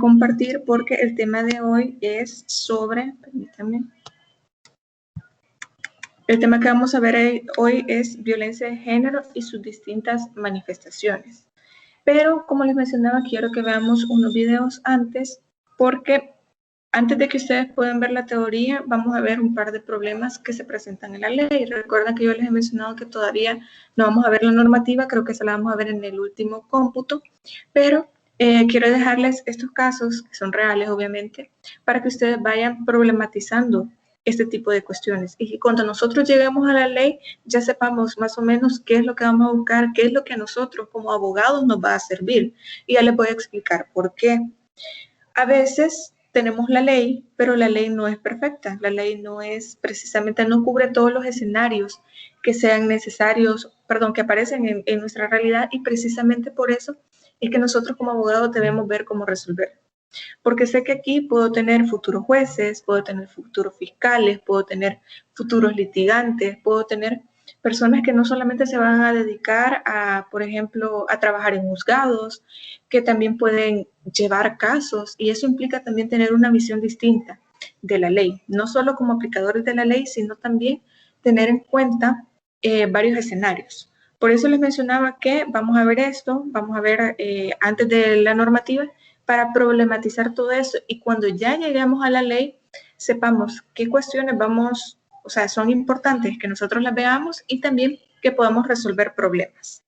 compartir porque el tema de hoy es sobre, permítanme, el tema que vamos a ver hoy es violencia de género y sus distintas manifestaciones. Pero, como les mencionaba, quiero que veamos unos videos antes, porque antes de que ustedes puedan ver la teoría, vamos a ver un par de problemas que se presentan en la ley. Recuerden que yo les he mencionado que todavía no vamos a ver la normativa, creo que se la vamos a ver en el último cómputo, pero quiero dejarles estos casos, que son reales obviamente, para que ustedes vayan problematizando este tipo de cuestiones. Y cuando nosotros lleguemos a la ley, ya sepamos más o menos qué es lo que vamos a buscar, qué es lo que a nosotros como abogados nos va a servir. Y ya les voy a explicar por qué. A veces tenemos la ley, pero la ley no es perfecta. La ley no es precisamente, no cubre todos los escenarios que sean necesarios, que aparecen en nuestra realidad, y precisamente por eso es que nosotros como abogados debemos ver cómo resolver. Porque sé que aquí puedo tener futuros jueces, puedo tener futuros fiscales, puedo tener futuros litigantes, puedo tener personas que no solamente se van a dedicar a, por ejemplo, a trabajar en juzgados, que también pueden llevar casos, y eso implica también tener una visión distinta de la ley, no solo como aplicadores de la ley, sino también tener en cuenta varios escenarios. Por eso les mencionaba que vamos a ver esto, vamos a ver antes de la normativa, para problematizar todo eso, y cuando ya lleguemos a la ley, sepamos qué cuestiones son importantes que nosotros las veamos y también que podamos resolver problemas.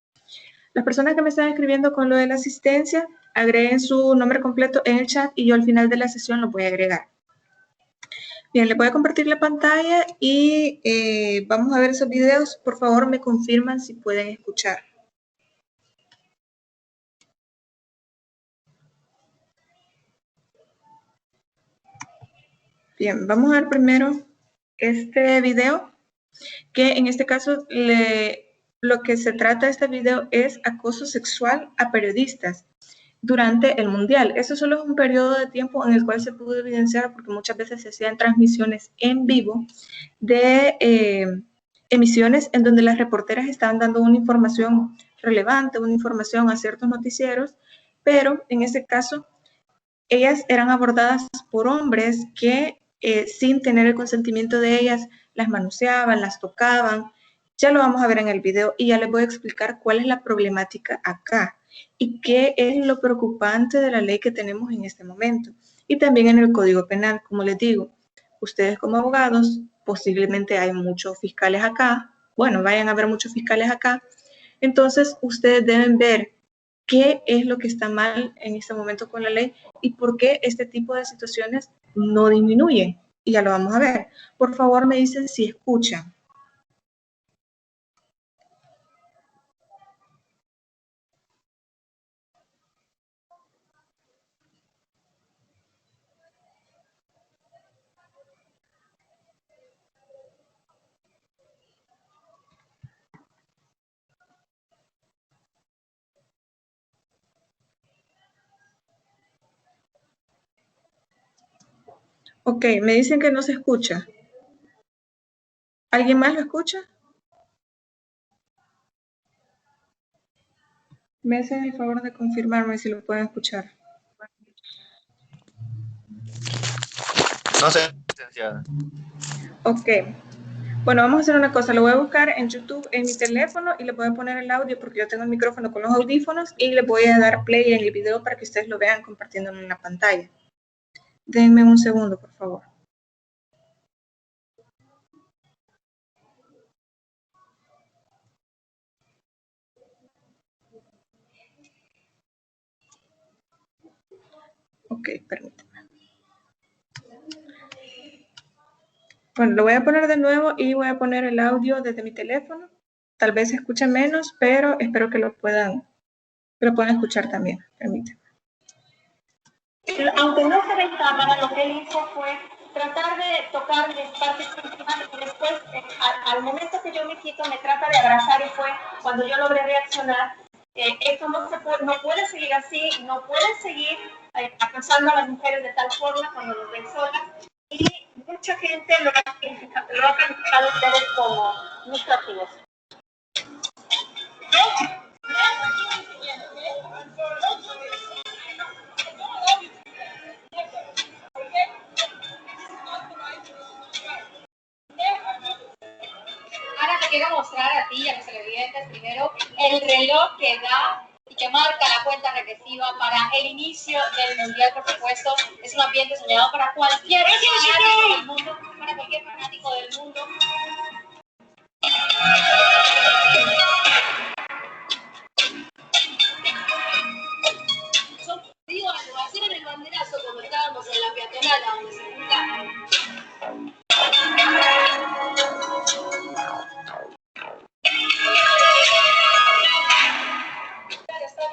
Las personas que me están escribiendo con lo de la asistencia, agreguen su nombre completo en el chat y yo al final de la sesión lo voy a agregar. Bien, le voy a compartir la pantalla y vamos a ver esos videos. Por favor, me confirman si pueden escuchar. Bien, vamos a ver primero este video, que en este caso lo que se trata de este video es acoso sexual a periodistas durante el Mundial. Eso solo es un periodo de tiempo en el cual se pudo evidenciar, porque muchas veces se hacían transmisiones en vivo de emisiones en donde las reporteras estaban dando una información relevante, una información a ciertos noticieros, pero en este caso ellas eran abordadas por hombres que sin tener el consentimiento de ellas las manoseaban, las tocaban. Ya lo vamos a ver en el video y ya les voy a explicar cuál es la problemática acá y qué es lo preocupante de la ley que tenemos en este momento. Y también en el Código Penal, como les digo, ustedes como abogados, posiblemente hay muchos fiscales acá, vayan a haber muchos fiscales acá, entonces ustedes deben ver qué es lo que está mal en este momento con la ley y por qué este tipo de situaciones no disminuyen. Y ya lo vamos a ver. Por favor, me dicen si escuchan. Ok, me dicen que no se escucha. ¿Alguien más lo escucha? Me hacen el favor de confirmarme si lo pueden escuchar. No sé, licenciada. Ok. Bueno, vamos a hacer una cosa. Lo voy a buscar en YouTube en mi teléfono y le voy a poner el audio porque yo tengo el micrófono con los audífonos y le voy a dar play en el video para que ustedes lo vean compartiéndolo en la pantalla. Denme un segundo, por favor. Ok, permítame. Bueno, lo voy a poner de nuevo y voy a poner el audio desde mi teléfono. Tal vez se escuche menos, pero espero que lo puedan escuchar también. Permítame. Aunque no se ve en cámara, lo que él hizo fue tratar de tocar mis partes íntimas y después, al momento que yo me quito, me trata de abrazar y fue cuando yo logré reaccionar. Esto no puede seguir así, no puede seguir acosando a las mujeres de tal forma cuando nos ven solas. Y mucha gente lo ha calificado ustedes como misóginos. quiero mostrar a ti y a los televidentes primero el reloj que da y que marca la cuenta regresiva para el inicio del Mundial, por supuesto. Es un ambiente soñado para cualquier fanático del mundo, para cualquier fanático del mundo. Digo, lo hacían en el banderazo cuando estábamos en la peatonal, donde se juntaban.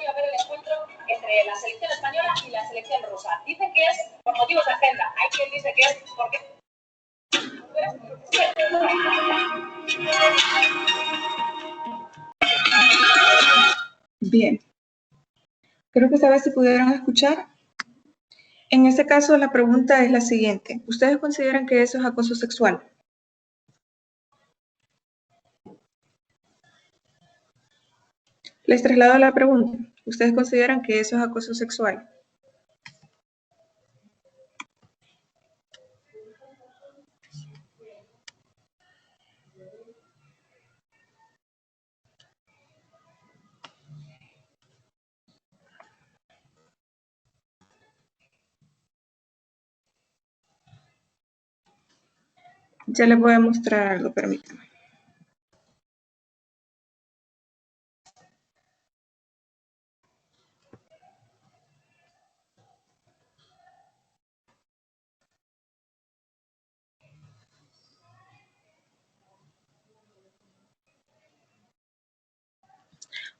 A ver el encuentro entre la selección española y la selección rusa. Dicen que es por motivos de agenda. Hay quien dice que es porque... Bien. Creo que esta vez se pudieron escuchar. En este caso, la pregunta es la siguiente. ¿Ustedes consideran que eso es acoso sexual? Les traslado la pregunta. ¿Ustedes consideran que eso es acoso sexual? Ya les voy a mostrar algo, permítanme.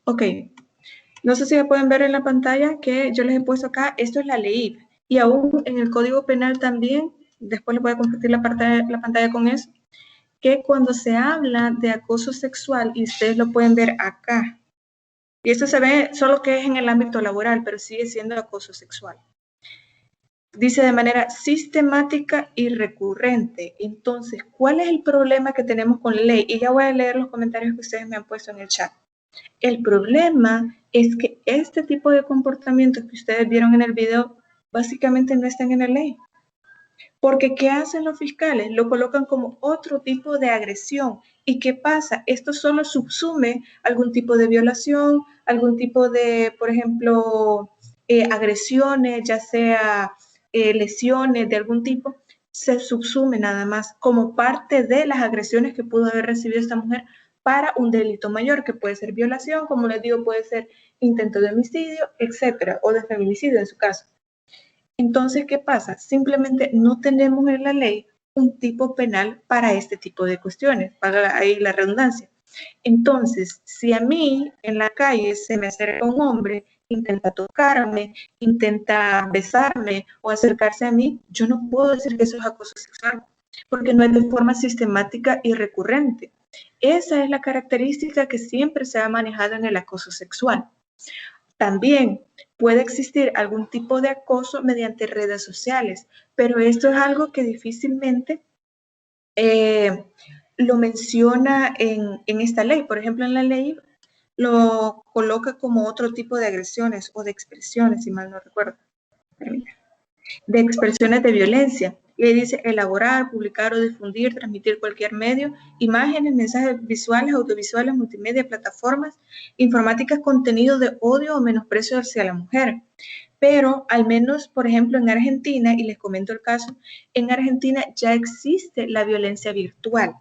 Ok, no sé si ya pueden ver en la pantalla que yo les he puesto acá, esto es la ley, y aún en el Código Penal también, después les voy a compartir la pantalla con eso, que cuando se habla de acoso sexual, y ustedes lo pueden ver acá, y esto se ve solo que es en el ámbito laboral, pero sigue siendo acoso sexual. Dice de manera sistemática y recurrente. Entonces, ¿cuál es el problema que tenemos con la ley? Y ya voy a leer los comentarios que ustedes me han puesto en el chat. El problema es que este tipo de comportamientos que ustedes vieron en el video básicamente no están en la ley. Porque ¿qué hacen los fiscales? Lo colocan como otro tipo de agresión. ¿Y qué pasa? Esto solo subsume algún tipo de violación, algún tipo de, por ejemplo, agresiones, ya sea lesiones de algún tipo, se subsume nada más como parte de las agresiones que pudo haber recibido esta mujer para un delito mayor, que puede ser violación, como les digo, puede ser intento de homicidio, etcétera, o de feminicidio en su caso. Entonces, ¿qué pasa? Simplemente no tenemos en la ley un tipo penal para este tipo de cuestiones, para ahí la redundancia. Entonces, si a mí en la calle se me acerca un hombre, intenta tocarme, intenta besarme o acercarse a mí, yo no puedo decir que eso es acoso sexual, porque no es de forma sistemática y recurrente. Esa es la característica que siempre se ha manejado en el acoso sexual. También puede existir algún tipo de acoso mediante redes sociales, pero esto es algo que difícilmente lo menciona en esta ley. Por ejemplo, en la ley lo coloca como otro tipo de agresiones o de expresiones, si mal no recuerdo. De expresiones de violencia. Y dice elaborar, publicar o difundir, transmitir cualquier medio, imágenes, mensajes visuales, audiovisuales, multimedia, plataformas, informáticas, contenido de odio o menosprecio hacia la mujer. Pero al menos, por ejemplo, en Argentina, y les comento el caso, en Argentina ya existe la violencia virtual,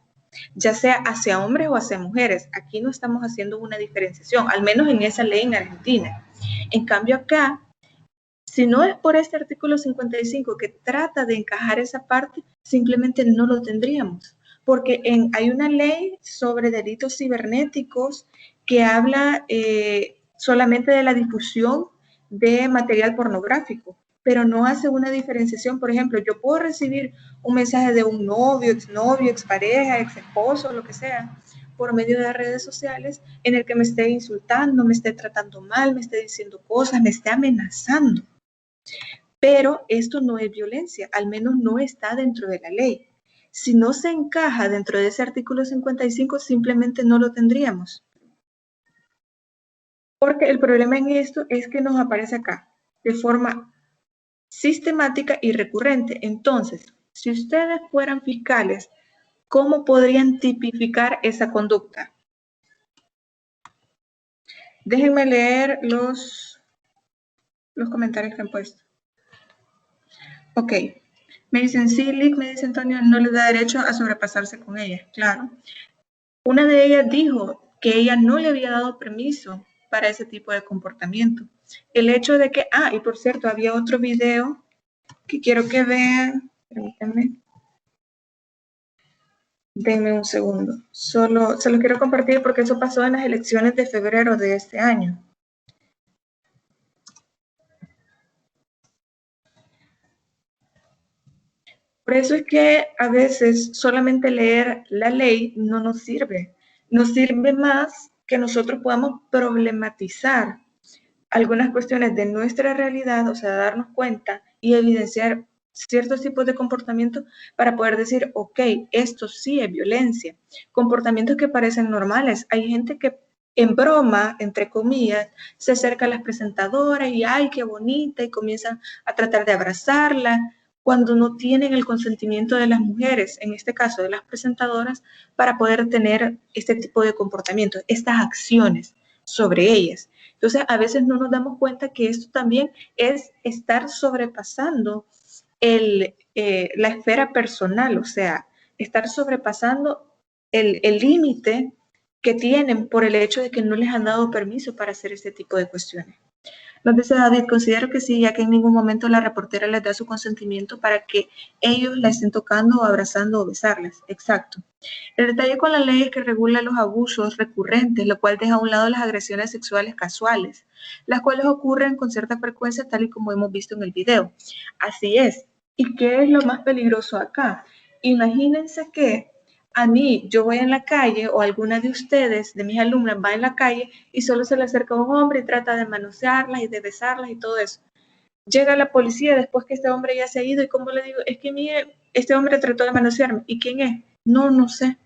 ya sea hacia hombres o hacia mujeres. Aquí no estamos haciendo una diferenciación, al menos en esa ley en Argentina. En cambio acá, si no es por este artículo 55 que trata de encajar esa parte, simplemente no lo tendríamos. Porque hay una ley sobre delitos cibernéticos que habla solamente de la difusión de material pornográfico, pero no hace una diferenciación. Por ejemplo, yo puedo recibir un mensaje de un novio, exnovio, expareja, exesposo, lo que sea, por medio de redes sociales, en el que me esté insultando, me esté tratando mal, me esté diciendo cosas, me esté amenazando. Pero esto no es violencia, al menos no está dentro de la ley. Si no se encaja dentro de ese artículo 55, simplemente no lo tendríamos. Porque el problema en esto es que nos aparece acá de forma sistemática y recurrente. Entonces, si ustedes fueran fiscales, ¿cómo podrían tipificar esa conducta? Déjenme leer los comentarios que han puesto. Ok. Me dicen, sí, Lick, me dice Antonio, no le da derecho a sobrepasarse con ella. Claro. Una de ellas dijo que ella no le había dado permiso para ese tipo de comportamiento. El hecho de que, y por cierto, había otro video que quiero que vean. Permítanme. Denme un segundo. Solo se lo quiero compartir porque eso pasó en las elecciones de febrero de este año. Por eso es que a veces solamente leer la ley no nos sirve. Nos sirve más que nosotros podamos problematizar algunas cuestiones de nuestra realidad, o sea, darnos cuenta y evidenciar ciertos tipos de comportamientos para poder decir, ok, esto sí es violencia. Comportamientos que parecen normales. Hay gente que en broma, entre comillas, se acerca a las presentadoras y ¡ay, qué bonita! Y comienzan a tratar de abrazarla cuando no tienen el consentimiento de las mujeres, en este caso de las presentadoras, para poder tener este tipo de comportamientos, estas acciones sobre ellas. Entonces, a veces no nos damos cuenta que esto también es estar sobrepasando la esfera personal, o sea, estar sobrepasando el límite que tienen por el hecho de que no les han dado permiso para hacer este tipo de cuestiones. Nos dice David, considero que sí, ya que en ningún momento la reportera les da su consentimiento para que ellos la estén tocando o abrazando o besarles. Exacto. El detalle con la ley es que regula los abusos recurrentes, lo cual deja a un lado las agresiones sexuales casuales, las cuales ocurren con cierta frecuencia, tal y como hemos visto en el video. Así es. ¿Y qué es lo más peligroso acá? Imagínense que a mí, yo voy en la calle o alguna de ustedes, de mis alumnas, va en la calle y solo se le acerca un hombre y trata de manosearlas y de besarlas y todo eso. Llega la policía después que este hombre ya se ha ido y como le digo, es que mire, este hombre trató de manosearme. ¿Y quién es? No sé.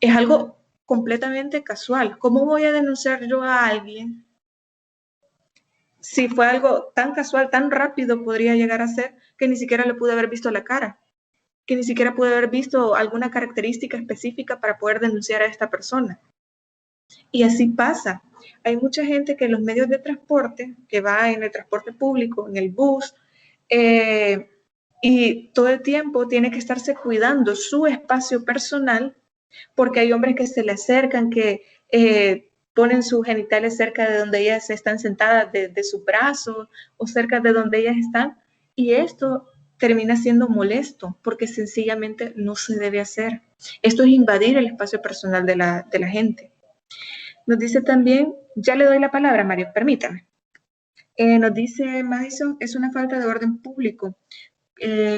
Es algo completamente casual. ¿Cómo voy a denunciar yo a alguien si fue algo tan casual, tan rápido podría llegar a ser que ni siquiera le pude haber visto la cara? Que ni siquiera pude haber visto alguna característica específica para poder denunciar a esta persona. Y así pasa. Hay mucha gente que en los medios de transporte, que va en el transporte público, en el bus, y todo el tiempo tiene que estarse cuidando su espacio personal, porque hay hombres que se le acercan, que ponen sus genitales cerca de donde ellas están sentadas, de su brazo, o cerca de donde ellas están, y esto termina siendo molesto, porque sencillamente no se debe hacer. Esto es invadir el espacio personal de la gente. Nos dice también, ya le doy la palabra, Mario, permítame. Nos dice Madison, es una falta de orden público,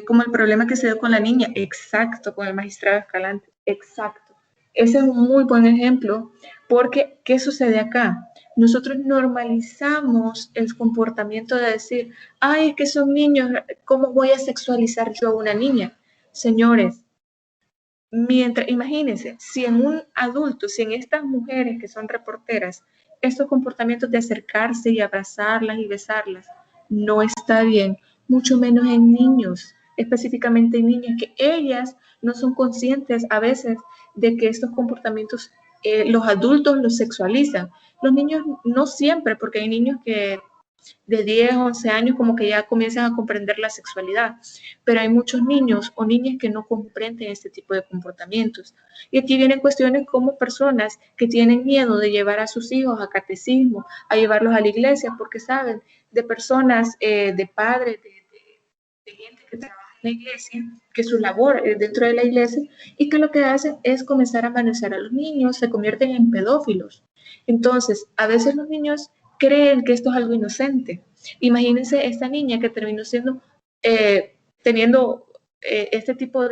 como el problema que se dio con la niña. Exacto, con el magistrado Escalante. Exacto. Ese es un muy buen ejemplo, porque ¿qué sucede acá? Nosotros normalizamos el comportamiento de decir, ay, es que son niños, ¿cómo voy a sexualizar yo a una niña? Señores, imagínense, si en un adulto, si en estas mujeres que son reporteras, estos comportamientos de acercarse y abrazarlas y besarlas no está bien, mucho menos en niños, específicamente en niñas, que ellas no son conscientes a veces de que estos comportamientos los adultos los sexualizan. Los niños no siempre, porque hay niños que de 10, 11 años como que ya comienzan a comprender la sexualidad, pero hay muchos niños o niñas que no comprenden este tipo de comportamientos. Y aquí vienen cuestiones como personas que tienen miedo de llevar a sus hijos a catecismo, a llevarlos a la iglesia, porque saben de personas, de padres, de gente que trabaja en la iglesia, que su labor es dentro de la iglesia, y que lo que hacen es comenzar a manosear a los niños, se convierten en pedófilos. Entonces, a veces los niños creen que esto es algo inocente. Imagínense esta niña que terminó siendo, teniendo este tipo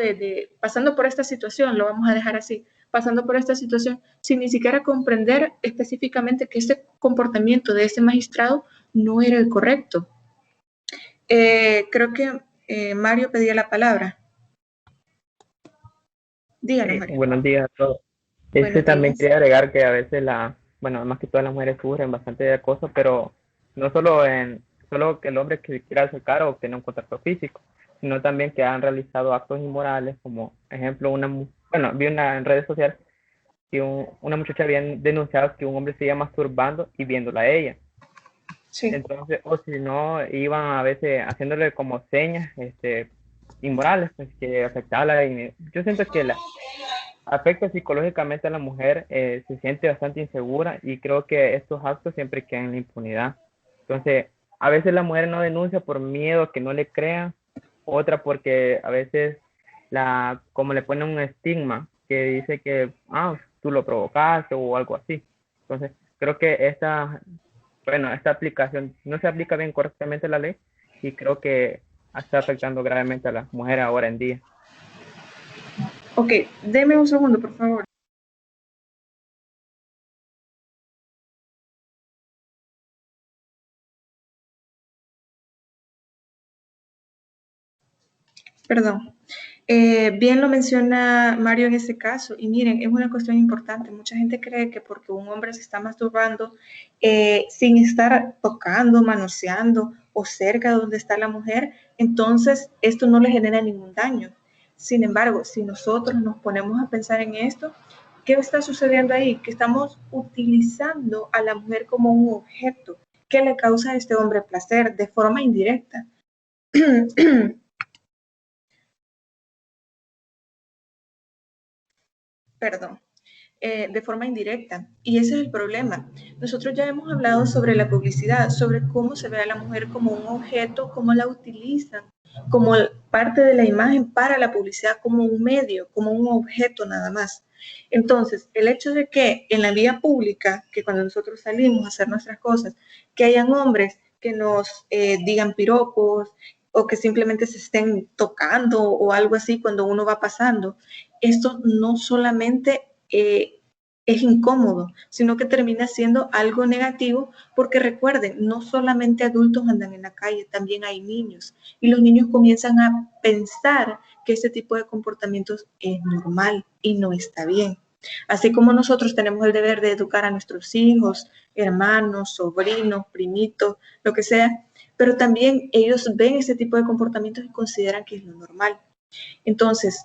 pasando por esta situación, lo vamos a dejar así, pasando por esta situación sin ni siquiera comprender específicamente que este comportamiento de ese magistrado no era el correcto. Creo que Mario pedía la palabra. Díganos, Mario. Buenos días a todos. También quería agregar que a veces más que todas las mujeres sufren bastante de acoso, pero no solo solo que el hombre que quiera acercar o tener un contacto físico, sino también que han realizado actos inmorales, como ejemplo, bueno, vi en redes sociales que una muchacha había denunciado que un hombre se iba masturbando y viéndola a ella. Sí. Entonces, o si no, iban a veces haciéndole como señas inmorales, pues que afectaba la dignidad. Yo siento que afecta psicológicamente a la mujer, se siente bastante insegura y creo que estos actos siempre quedan en la impunidad. Entonces, a veces la mujer no denuncia por miedo a que no le crean, otra porque a veces como le ponen un estigma que dice que tú lo provocaste o algo así. Entonces, creo que esta aplicación no se aplica bien correctamente la ley y creo que está afectando gravemente a las mujeres ahora en día. Ok, deme un segundo, por favor. Perdón. Bien lo menciona Mario en este caso, y miren, es una cuestión importante. Mucha gente cree que porque un hombre se está masturbando sin estar tocando, manoseando o cerca de donde está la mujer, entonces esto no le genera ningún daño. Sin embargo, si nosotros nos ponemos a pensar en esto, ¿qué está sucediendo ahí? Que estamos utilizando a la mujer como un objeto que le causa a este hombre placer de forma indirecta. Perdón, de forma indirecta. Y ese es el problema. Nosotros ya hemos hablado sobre la publicidad, sobre cómo se ve a la mujer como un objeto, cómo la utilizan, como parte de la imagen para la publicidad, como un medio, como un objeto nada más. Entonces, el hecho de que en la vía pública, que cuando nosotros salimos a hacer nuestras cosas, que hayan hombres que nos digan piropos o que simplemente se estén tocando o algo así cuando uno va pasando, esto no solamente es incómodo, sino que termina siendo algo negativo porque recuerden, no solamente adultos andan en la calle, también hay niños y los niños comienzan a pensar que este tipo de comportamientos es normal y no está bien. Así como nosotros tenemos el deber de educar a nuestros hijos, hermanos, sobrinos, primitos, lo que sea, pero también ellos ven ese tipo de comportamientos y consideran que es lo normal. Entonces,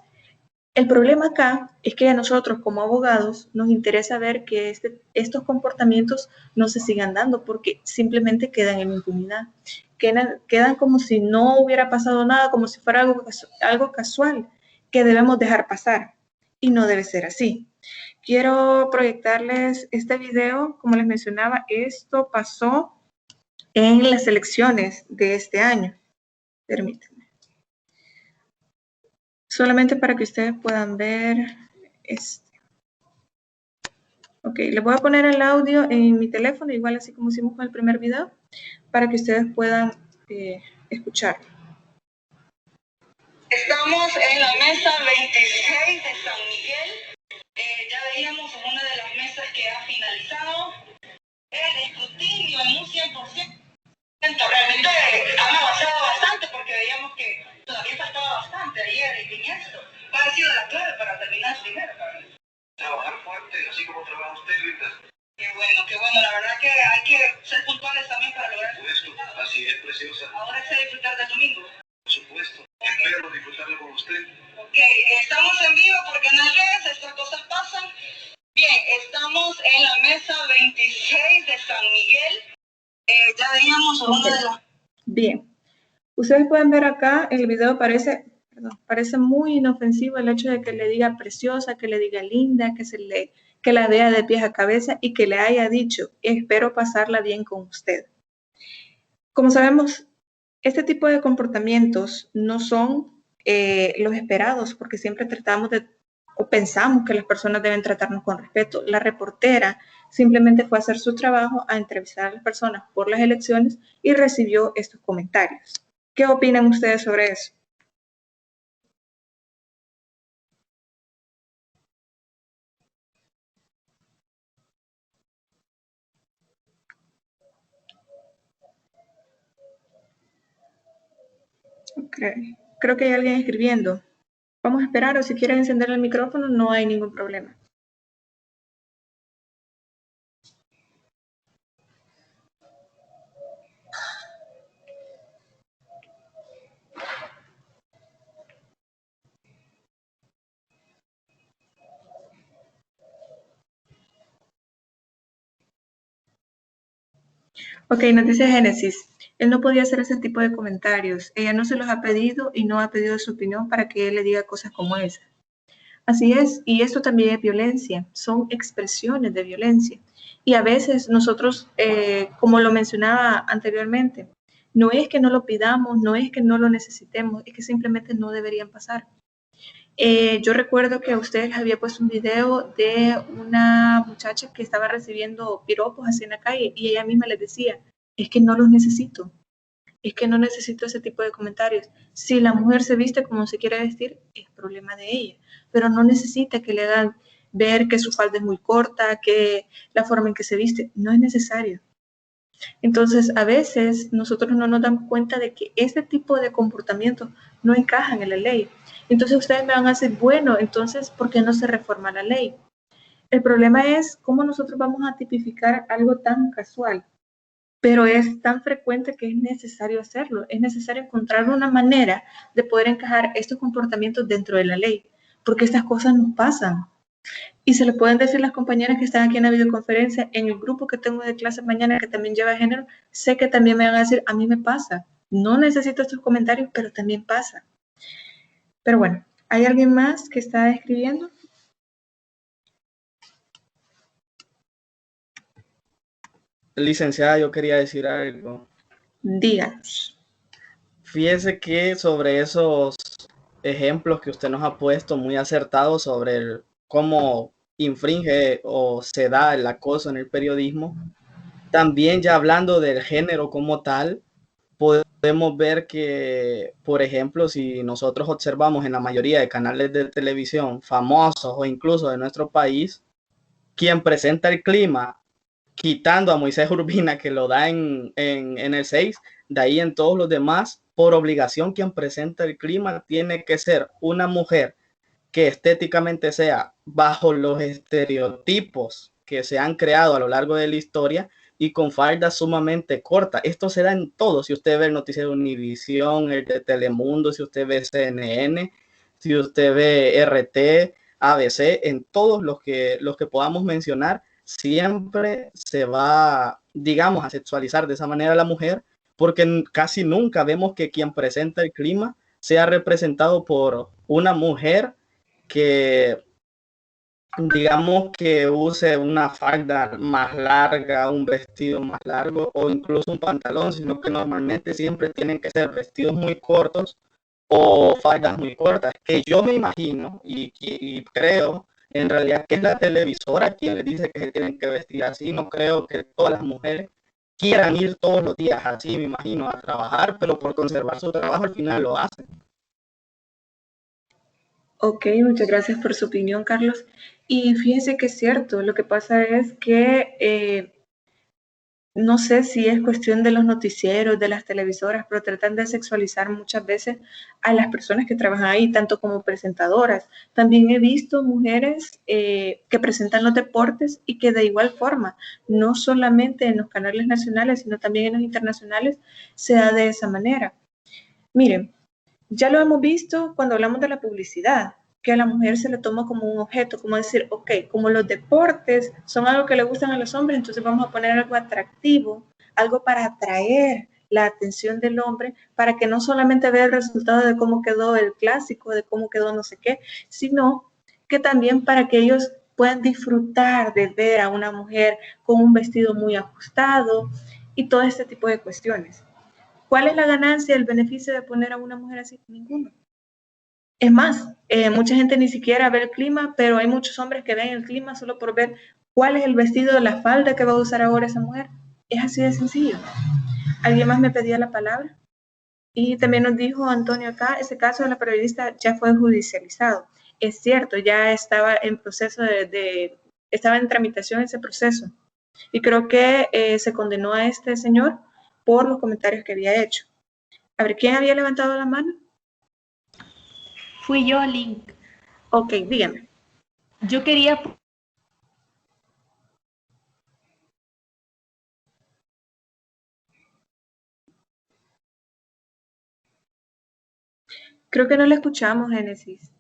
el problema acá es que a nosotros como abogados nos interesa ver que estos comportamientos no se sigan dando porque simplemente quedan en impunidad, quedan como si no hubiera pasado nada, como si fuera algo casual que debemos dejar pasar y no debe ser así. Quiero proyectarles este video, como les mencionaba, esto pasó en las elecciones de este año. Permítanme. Solamente para que ustedes puedan ver esto. Ok, les voy a poner el audio en mi teléfono, igual así como hicimos con el primer video, para que ustedes puedan escuchar. Estamos en la mesa 26 de San Miguel. Ya veíamos en una de las mesas que ha finalizado el escrutinio en un 100%. Realmente han avanzado bastante porque veíamos que todavía faltaba bastante ayer en esto. ¿Cuál ha sido la clave para terminar primero? Trabajar fuerte, así como trabaja usted, Linda. Qué bueno, la verdad que hay que ser puntuales también para lograr eso. Así es, preciosa. Ahora sé disfrutar del domingo. Por supuesto, espero disfrutarlo con usted. Ok, estamos en vivo por Canal 10, estas cosas pasan. Bien, estamos en la mesa 26 de San Miguel. Ya veíamos una de las... Bien, ustedes pueden ver acá, el video parece muy inofensivo el hecho de que le diga preciosa, que le diga linda, que la vea de pies a cabeza y que le haya dicho, espero pasarla bien con usted. Como sabemos, este tipo de comportamientos no son los esperados porque siempre tratamos o pensamos que las personas deben tratarnos con respeto. La reportera simplemente fue a hacer su trabajo, a entrevistar a las personas por las elecciones y recibió estos comentarios. ¿Qué opinan ustedes sobre eso? Creo que hay alguien escribiendo. Vamos a esperar o si quieren encender el micrófono no hay ningún problema. Ok, nos dice Génesis. Él no podía hacer ese tipo de comentarios. Ella no se los ha pedido y no ha pedido su opinión para que él le diga cosas como esa. Así es, y esto también es violencia, son expresiones de violencia. Y a veces nosotros, como lo mencionaba anteriormente, no es que no lo pidamos, no es que no lo necesitemos, es que simplemente no deberían pasar. Yo recuerdo que a ustedes les había puesto un video de una muchacha que estaba recibiendo piropos así en la calle y ella misma les decía, es que no los necesito, es que no necesito ese tipo de comentarios. Si la mujer se viste como se quiere vestir, es problema de ella, pero no necesita que le hagan ver que su falda es muy corta, que la forma en que se viste, no es necesario. Entonces, a veces nosotros no nos damos cuenta de que este tipo de comportamientos no encajan en la ley. Entonces ustedes me van a decir, bueno, entonces, ¿por qué no se reforma la ley? El problema es cómo nosotros vamos a tipificar algo tan casual, pero es tan frecuente que es necesario hacerlo. Es necesario encontrar una manera de poder encajar estos comportamientos dentro de la ley, porque estas cosas nos pasan. Y se lo pueden decir las compañeras que están aquí en la videoconferencia, en el grupo que tengo de clase mañana que también lleva género, sé que también me van a decir, a mí me pasa. No necesito estos comentarios, pero también pasa. Pero bueno, ¿hay alguien más que está escribiendo? Licenciada, yo quería decir algo. Díganos. Fíjese que sobre esos ejemplos que usted nos ha puesto muy acertados sobre cómo infringe o se da el acoso en el periodismo, también ya hablando del género como tal, podemos ver que, por ejemplo, si nosotros observamos en la mayoría de canales de televisión famosos o incluso de nuestro país, quien presenta el clima, quitando a Moisés Urbina, que lo da en el 6, de ahí en todos los demás, por obligación, quien presenta el clima tiene que ser una mujer que estéticamente sea bajo los estereotipos que se han creado a lo largo de la historia y con faldas sumamente cortas. Esto se da en todo. Si usted ve el noticiero Univisión, el de Telemundo, si usted ve CNN, si usted ve RT, ABC, en todos los que podamos mencionar, siempre se va, digamos, a sexualizar de esa manera a la mujer, porque casi nunca vemos que quien presenta el clima sea representado por una mujer que, digamos, que use una falda más larga, un vestido más largo o incluso un pantalón, sino que normalmente siempre tienen que ser vestidos muy cortos o faldas muy cortas, que yo me imagino y creo en realidad que es la televisora quien les dice que se tienen que vestir así. No creo que todas las mujeres quieran ir todos los días así, me imagino, a trabajar, pero por conservar su trabajo al final lo hacen. Ok, muchas gracias por su opinión, Carlos. Y fíjense que es cierto, lo que pasa es que no sé si es cuestión de los noticieros, de las televisoras, pero tratan de sexualizar muchas veces a las personas que trabajan ahí, tanto como presentadoras. También he visto mujeres que presentan los deportes y que de igual forma, no solamente en los canales nacionales, sino también en los internacionales, se da de esa manera. Miren, ya lo hemos visto cuando hablamos de la publicidad, que a la mujer se le toma como un objeto, como decir, ok, como los deportes son algo que le gustan a los hombres, entonces vamos a poner algo atractivo, algo para atraer la atención del hombre, para que no solamente vea el resultado de cómo quedó el clásico, de cómo quedó no sé qué, sino que también para que ellos puedan disfrutar de ver a una mujer con un vestido muy ajustado y todo este tipo de cuestiones. ¿Cuál es la ganancia, el beneficio de poner a una mujer así? Ninguno. Es más, mucha gente ni siquiera ve el clima, pero hay muchos hombres que ven el clima solo por ver cuál es el vestido, la falda que va a usar ahora esa mujer. Es así de sencillo. ¿Alguien más me pedía la palabra? Y también nos dijo Antonio acá, ese caso de la periodista ya fue judicializado. Es cierto, ya estaba en proceso estaba en tramitación ese proceso. Y creo que se condenó a este señor por los comentarios que había hecho. A ver, ¿quién había levantado la mano? Fui yo, Link. Ok, dígame. Yo quería... Creo que no le escuchamos, Génesis.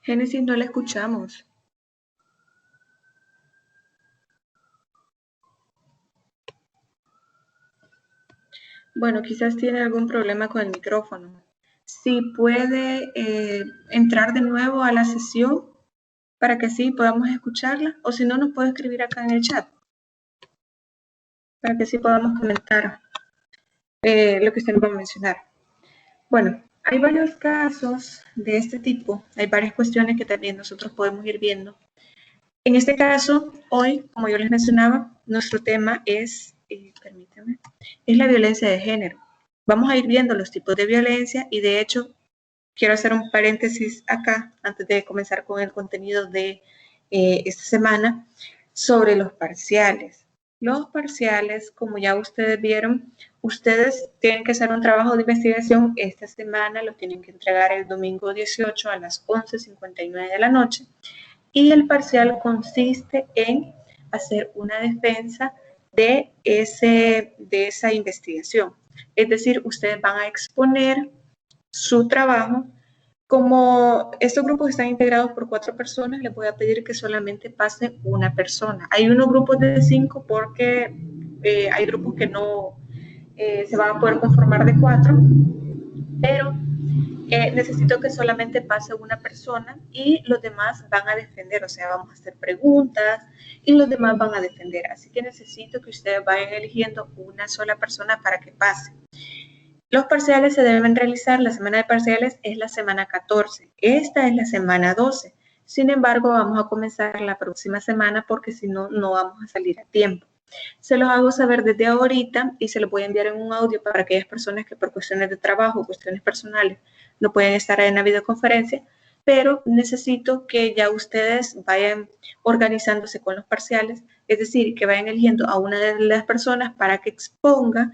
Génesis, no la escuchamos. Bueno, quizás tiene algún problema con el micrófono. Si puede entrar de nuevo a la sesión para que así podamos escucharla, o si no, nos puede escribir acá en el chat para que así podamos comentar lo que usted nos va a mencionar. Bueno, hay varios casos de este tipo, hay varias cuestiones que también nosotros podemos ir viendo. En este caso, hoy, como yo les mencionaba, nuestro tema es, permítanme, es la violencia de género. Vamos a ir viendo los tipos de violencia y de hecho quiero hacer un paréntesis acá antes de comenzar con el contenido de esta semana sobre los parciales. Los parciales, como ya ustedes vieron, ustedes tienen que hacer un trabajo de investigación esta semana, lo tienen que entregar el domingo 18 a las 11:59 de la noche. Y el parcial consiste en hacer una defensa de esa investigación. Es decir, ustedes van a exponer su trabajo. Como estos grupos están integrados por 4 personas, les voy a pedir que solamente pase una persona. Hay unos grupos de 5 porque hay grupos que no se van a poder conformar de 4, pero necesito que solamente pase una persona y los demás van a defender, o sea, vamos a hacer preguntas y los demás van a defender. Así que necesito que ustedes vayan eligiendo una sola persona para que pase. Los parciales se deben realizar, la semana de parciales es la semana 14, esta es la semana 12. Sin embargo, vamos a comenzar la próxima semana porque si no, no vamos a salir a tiempo. Se los hago saber desde ahorita y se los voy a enviar en un audio para aquellas personas que por cuestiones de trabajo, cuestiones personales, no pueden estar en la videoconferencia, pero necesito que ya ustedes vayan organizándose con los parciales, es decir, que vayan eligiendo a una de las personas para que exponga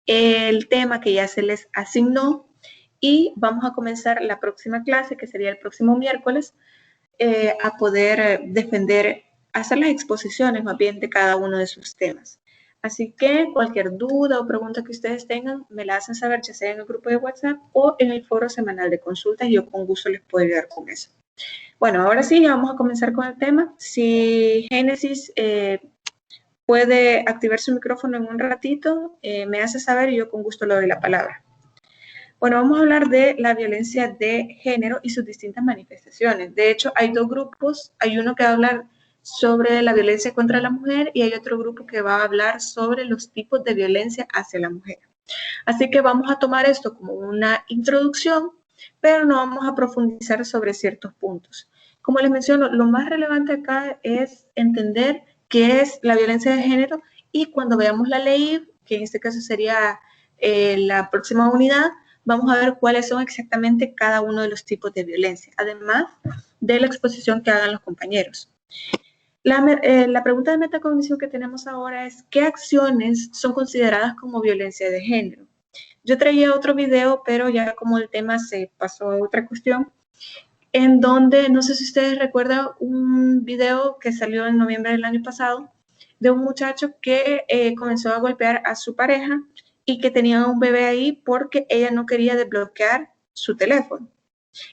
el tema que ya se les asignó y vamos a comenzar la próxima clase, que sería el próximo miércoles, a poder defender, hacer las exposiciones más bien de cada uno de sus temas. Así que cualquier duda o pregunta que ustedes tengan, me la hacen saber ya sea en el grupo de WhatsApp o en el foro semanal de consultas y yo con gusto les puedo ayudar con eso. Bueno, ahora sí, vamos a comenzar con el tema. Si Génesis puede activar su micrófono en un ratito, me hace saber y yo con gusto le doy la palabra. Bueno, vamos a hablar de la violencia de género y sus distintas manifestaciones. De hecho, hay 2 grupos. Hay uno que va a hablar sobre la violencia contra la mujer y hay otro grupo que va a hablar sobre los tipos de violencia hacia la mujer. Así que vamos a tomar esto como una introducción, pero no vamos a profundizar sobre ciertos puntos. Como les menciono, lo más relevante acá es entender qué es la violencia de género y cuando veamos la ley, que en este caso sería la próxima unidad, vamos a ver cuáles son exactamente cada uno de los tipos de violencia, además de la exposición que hagan los compañeros. La pregunta de metacognición que tenemos ahora es ¿qué acciones son consideradas como violencia de género? Yo traía otro video, pero ya como el tema se pasó a otra cuestión, en donde, no sé si ustedes recuerdan un video que salió en noviembre del año pasado, de un muchacho que comenzó a golpear a su pareja y que tenía un bebé ahí porque ella no quería desbloquear su teléfono.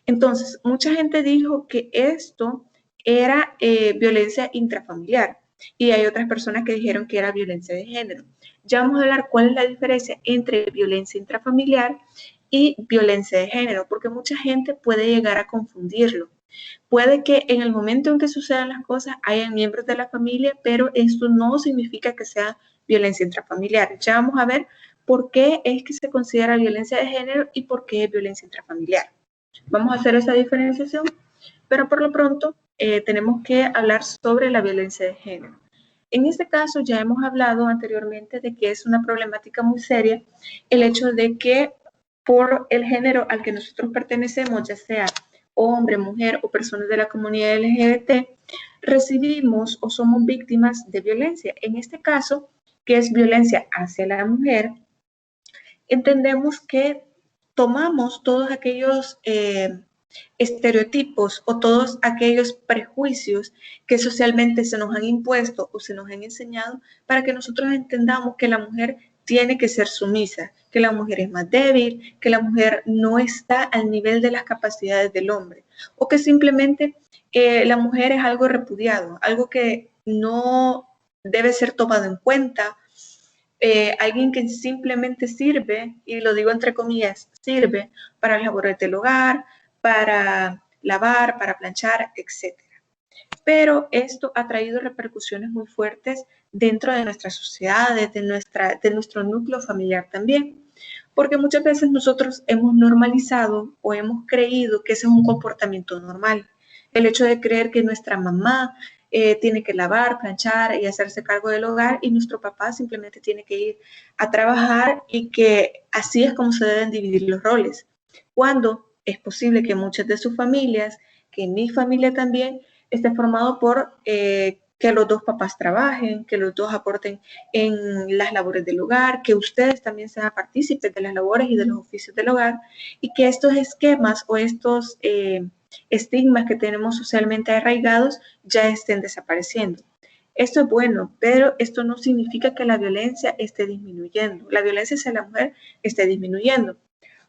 Entonces, mucha gente dijo que esto era violencia intrafamiliar y hay otras personas que dijeron que era violencia de género. Ya vamos a hablar cuál es la diferencia entre violencia intrafamiliar y violencia de género, porque mucha gente puede llegar a confundirlo. Puede que en el momento en que sucedan las cosas hayan miembros de la familia, pero esto no significa que sea violencia intrafamiliar. Ya vamos a ver por qué es que se considera violencia de género y por qué es violencia intrafamiliar. Vamos a hacer esa diferenciación, pero por lo pronto tenemos que hablar sobre la violencia de género. En este caso ya hemos hablado anteriormente de que es una problemática muy seria el hecho de que por el género al que nosotros pertenecemos, ya sea hombre, mujer o personas de la comunidad LGBT, recibimos o somos víctimas de violencia. En este caso, que es violencia hacia la mujer, entendemos que tomamos todos aquellos estereotipos o todos aquellos prejuicios que socialmente se nos han impuesto o se nos han enseñado para que nosotros entendamos que la mujer tiene que ser sumisa, que la mujer es más débil, que la mujer no está al nivel de las capacidades del hombre, o que simplemente la mujer es algo repudiado, algo que no debe ser tomado en cuenta, alguien que simplemente sirve, y lo digo entre comillas, sirve para las labores del hogar, para lavar, para planchar, etc. Pero esto ha traído repercusiones muy fuertes dentro de nuestras sociedades, de nuestro núcleo familiar también, porque muchas veces nosotros hemos normalizado o hemos creído que ese es un comportamiento normal. El hecho de creer que nuestra mamá tiene que lavar, planchar y hacerse cargo del hogar y nuestro papá simplemente tiene que ir a trabajar y que así es como se deben dividir los roles. Cuando es posible que muchas de sus familias, que mi familia también, esté formado por que los dos papás trabajen, que los dos aporten en las labores del hogar, que ustedes también sean partícipes de las labores y de los oficios del hogar, y que estos esquemas o estos estigmas que tenemos socialmente arraigados ya estén desapareciendo. Esto es bueno, pero esto no significa que la violencia esté disminuyendo. La violencia hacia la mujer esté disminuyendo.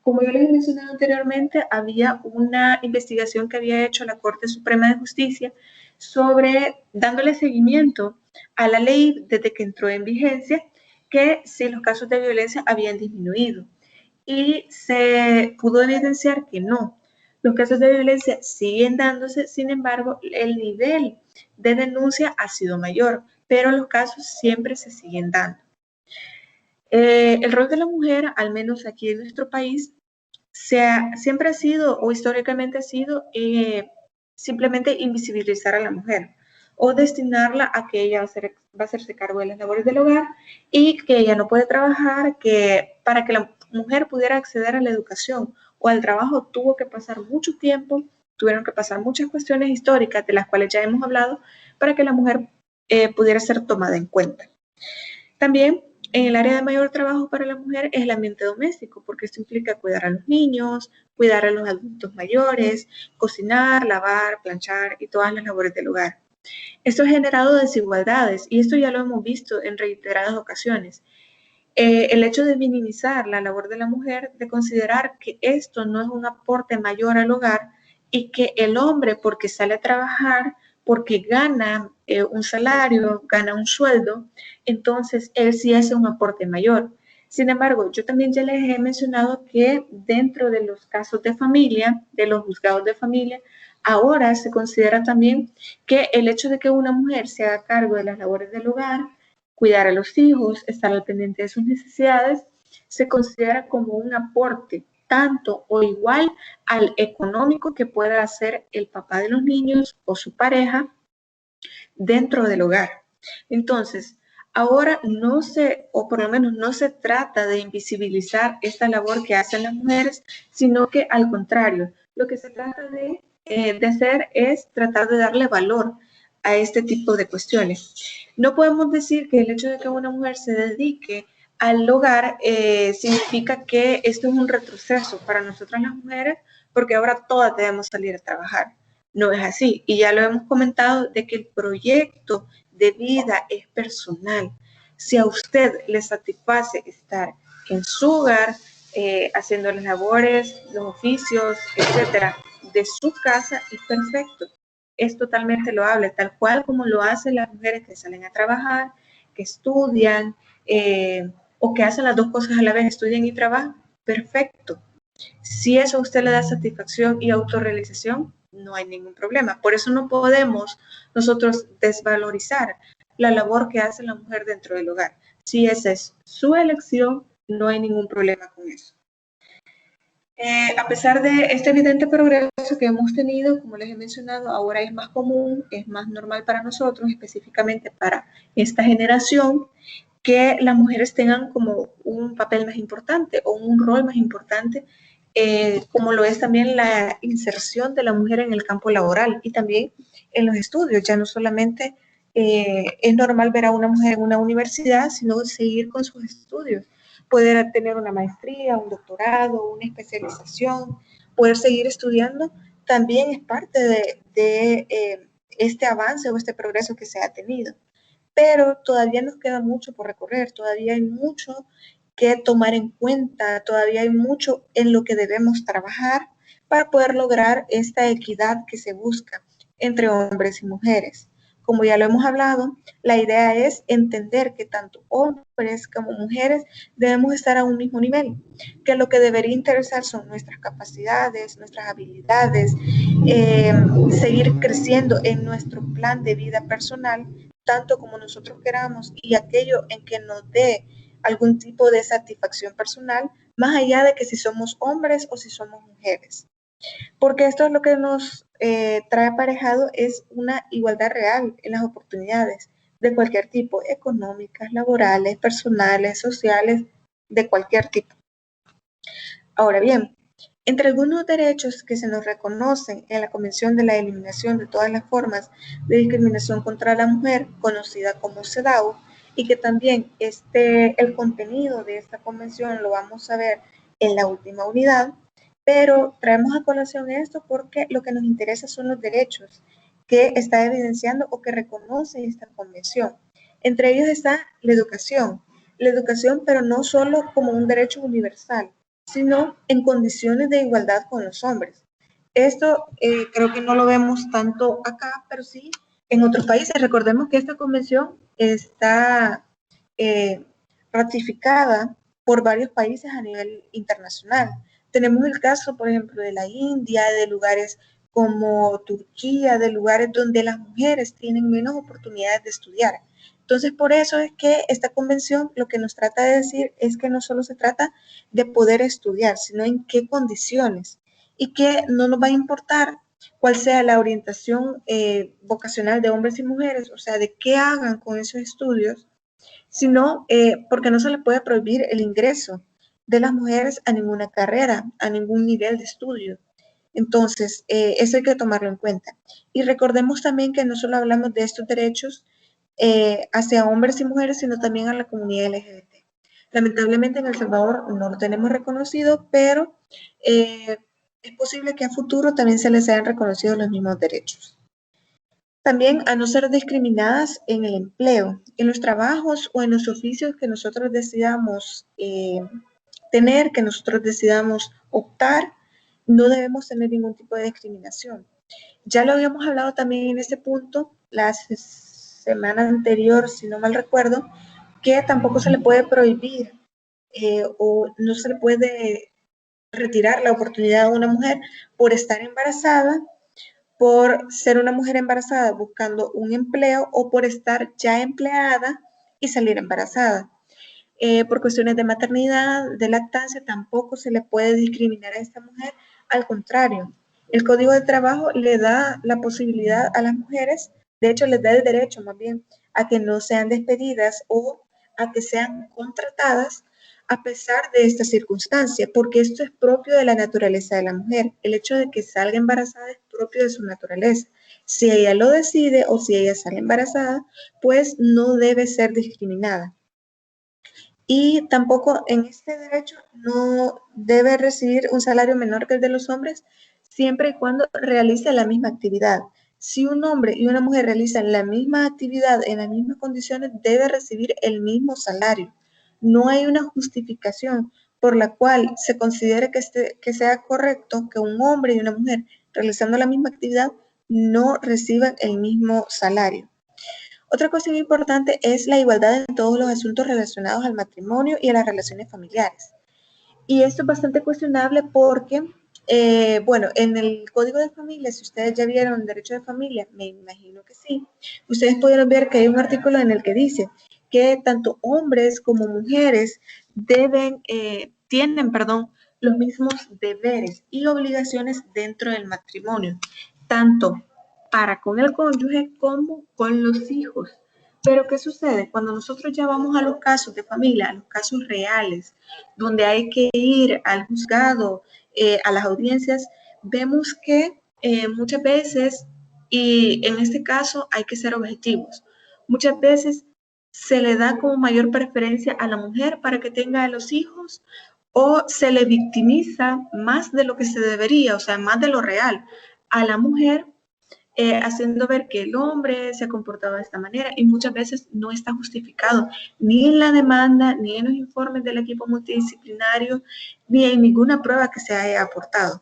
Como yo les he mencionado anteriormente, había una investigación que había hecho la Corte Suprema de Justicia sobre dándole seguimiento a la ley desde que entró en vigencia, que si los casos de violencia habían disminuido. Y se pudo evidenciar que no. Los casos de violencia siguen dándose, sin embargo, el nivel de denuncia ha sido mayor, pero los casos siempre se siguen dando. El rol de la mujer, al menos aquí en nuestro país, siempre ha sido o históricamente ha sido simplemente invisibilizar a la mujer o destinarla a que ella va a hacerse cargo de las labores del hogar y que ella no puede trabajar, que para que la mujer pudiera acceder a la educación o al trabajo tuvo que pasar mucho tiempo, tuvieron que pasar muchas cuestiones históricas de las cuales ya hemos hablado para que la mujer pudiera ser tomada en cuenta. También en el área de mayor trabajo para la mujer es el ambiente doméstico, porque esto implica cuidar a los niños, cuidar a los adultos mayores, cocinar, lavar, planchar y todas las labores del hogar. Esto ha generado desigualdades y esto ya lo hemos visto en reiteradas ocasiones. El hecho de minimizar la labor de la mujer, de considerar que esto no es un aporte mayor al hogar y que el hombre, porque sale a trabajar, porque gana un salario, gana un sueldo, entonces él sí hace un aporte mayor. Sin embargo, yo también ya les he mencionado que dentro de los casos de familia, de los juzgados de familia, ahora se considera también que el hecho de que una mujer se haga cargo de las labores del hogar, cuidar a los hijos, estar al pendiente de sus necesidades, se considera como un aporte tanto o igual al económico que pueda hacer el papá de los niños o su pareja dentro del hogar. Entonces, ahora no se, o por lo menos no se trata de invisibilizar esta labor que hacen las mujeres, sino que al contrario, lo que se trata de hacer es tratar de darle valor a este tipo de cuestiones. No podemos decir que el hecho de que una mujer se dedique al hogar significa que esto es un retroceso para nosotras las mujeres, porque ahora todas debemos salir a trabajar. No es así. Y ya lo hemos comentado de que el proyecto de vida es personal. Si a usted le satisface estar en su hogar, haciendo las labores, los oficios, etcétera, de su casa, es perfecto. Es totalmente loable, tal cual como lo hacen las mujeres que salen a trabajar, que estudian, o que hacen las dos cosas a la vez, estudian y trabajan. Perfecto. Si eso a usted le da satisfacción y autorrealización, no hay ningún problema. Por eso no podemos nosotros desvalorizar la labor que hace la mujer dentro del hogar. Si esa es su elección, no hay ningún problema con eso. A pesar de este evidente progreso que hemos tenido, como les he mencionado, ahora es más común, es más normal para nosotros, específicamente para esta generación, que las mujeres tengan como un papel más importante o un rol más importante, como lo es también la inserción de la mujer en el campo laboral y también en los estudios. Ya no solamente es normal ver a una mujer en una universidad, sino seguir con sus estudios, poder tener una maestría, un doctorado, una especialización, poder seguir estudiando, también es parte de este avance o este progreso que se ha tenido. pero todavía nos queda mucho por recorrer, todavía hay mucho que tomar en cuenta, todavía hay mucho en lo que debemos trabajar para poder lograr esta equidad que se busca entre hombres y mujeres. Como ya lo hemos hablado, la idea es entender que tanto hombres como mujeres debemos estar a un mismo nivel, que lo que debería interesar son nuestras capacidades, nuestras habilidades, seguir creciendo en nuestro plan de vida personal, tanto como nosotros queramos, y aquello en que nos dé algún tipo de satisfacción personal, más allá de que si somos hombres o si somos mujeres. Porque esto es lo que nos trae aparejado, es una igualdad real en las oportunidades de cualquier tipo, económicas, laborales, personales, sociales, de cualquier tipo. Ahora bien, entre algunos derechos que se nos reconocen en la Convención de la Eliminación de todas las formas de discriminación contra la mujer, conocida como CEDAW, y que también el contenido de esta convención lo vamos a ver en la última unidad, pero traemos a colación esto porque lo que nos interesa son los derechos que está evidenciando o que reconoce esta convención. Entre ellos está la educación, pero no solo como un derecho universal, sino en condiciones de igualdad con los hombres. Esto creo que no lo vemos tanto acá, pero sí en otros países. Recordemos que esta convención está ratificada por varios países a nivel internacional. Tenemos el caso, por ejemplo, de la India, de lugares como Turquía, de lugares donde las mujeres tienen menos oportunidades de estudiar. Entonces, por eso es que esta convención lo que nos trata de decir es que no solo se trata de poder estudiar, sino en qué condiciones, y que no nos va a importar cuál sea la orientación vocacional de hombres y mujeres, o sea, de qué hagan con esos estudios, sino porque no se le puede prohibir el ingreso de las mujeres a ninguna carrera, a ningún nivel de estudio. Entonces, eso hay que tomarlo en cuenta. Y recordemos también que no solo hablamos de estos derechos hacia hombres y mujeres, sino también a la comunidad LGBT. Lamentablemente en El Salvador no lo tenemos reconocido, pero es posible que a futuro también se les sean reconocidos los mismos derechos. También a no ser discriminadas en el empleo, en los trabajos o en los oficios que nosotros decidamos tener, que nosotros decidamos optar, no debemos tener ningún tipo de discriminación. Ya lo habíamos hablado también en este punto la semana anterior, si no mal recuerdo, que tampoco se le puede prohibir o no se le puede retirar la oportunidad a una mujer por estar embarazada, por ser una mujer embarazada buscando un empleo o por estar ya empleada y salir embarazada. Por cuestiones de maternidad, de lactancia, tampoco se le puede discriminar a esta mujer. Al contrario, el Código de Trabajo le da la posibilidad a las mujeres, de hecho les da el derecho más bien, a que no sean despedidas o a que sean contratadas a pesar de esta circunstancia, porque esto es propio de la naturaleza de la mujer. El hecho de que salga embarazada es propio de su naturaleza. Si ella lo decide o si ella sale embarazada, pues no debe ser discriminada. Y tampoco en este derecho no debe recibir un salario menor que el de los hombres, siempre y cuando realice la misma actividad. Si un hombre y una mujer realizan la misma actividad en las mismas condiciones, debe recibir el mismo salario. No hay una justificación por la cual se considere que sea correcto que un hombre y una mujer realizando la misma actividad no reciban el mismo salario. Otra cuestión importante es la igualdad en todos los asuntos relacionados al matrimonio y a las relaciones familiares. Y esto es bastante cuestionable porque, bueno, en el Código de Familia, si ustedes ya vieron Derecho de Familia, me imagino que sí, ustedes pudieron ver que hay un artículo en el que dice que tanto hombres como mujeres tienen los mismos deberes y obligaciones dentro del matrimonio, tanto para con el cónyuge como con los hijos. Pero ¿qué sucede? Cuando nosotros ya vamos a los casos de familia, a los casos reales, donde hay que ir al juzgado, a las audiencias, vemos que muchas veces, y en este caso hay que ser objetivos, muchas veces se le da como mayor preferencia a la mujer para que tenga a los hijos o se le victimiza más de lo que se debería, o sea, más de lo real, a la mujer haciendo ver que el hombre se ha comportado de esta manera y muchas veces no está justificado ni en la demanda, ni en los informes del equipo multidisciplinario, ni en ninguna prueba que se haya aportado.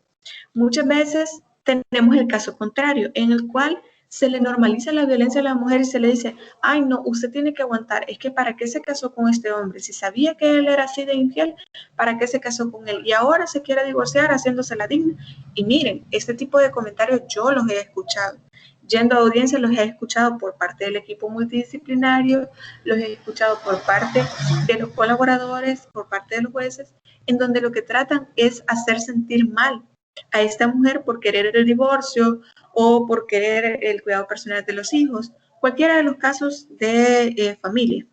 Muchas veces tenemos el caso contrario, en el cual se le normaliza la violencia a la mujer y se le dice, ay no, usted tiene que aguantar, es que ¿para qué se casó con este hombre? Si sabía que él era así de infiel, ¿para qué se casó con él? Y ahora se quiere divorciar haciéndose la digna. Y miren, este tipo de comentarios yo los he escuchado. Yendo a audiencia los he escuchado por parte del equipo multidisciplinario, los he escuchado por parte de los colaboradores, por parte de los jueces, en donde lo que tratan es hacer sentir mal a esta mujer por querer el divorcio o por querer el cuidado personal de los hijos, cualquiera de los casos de familia.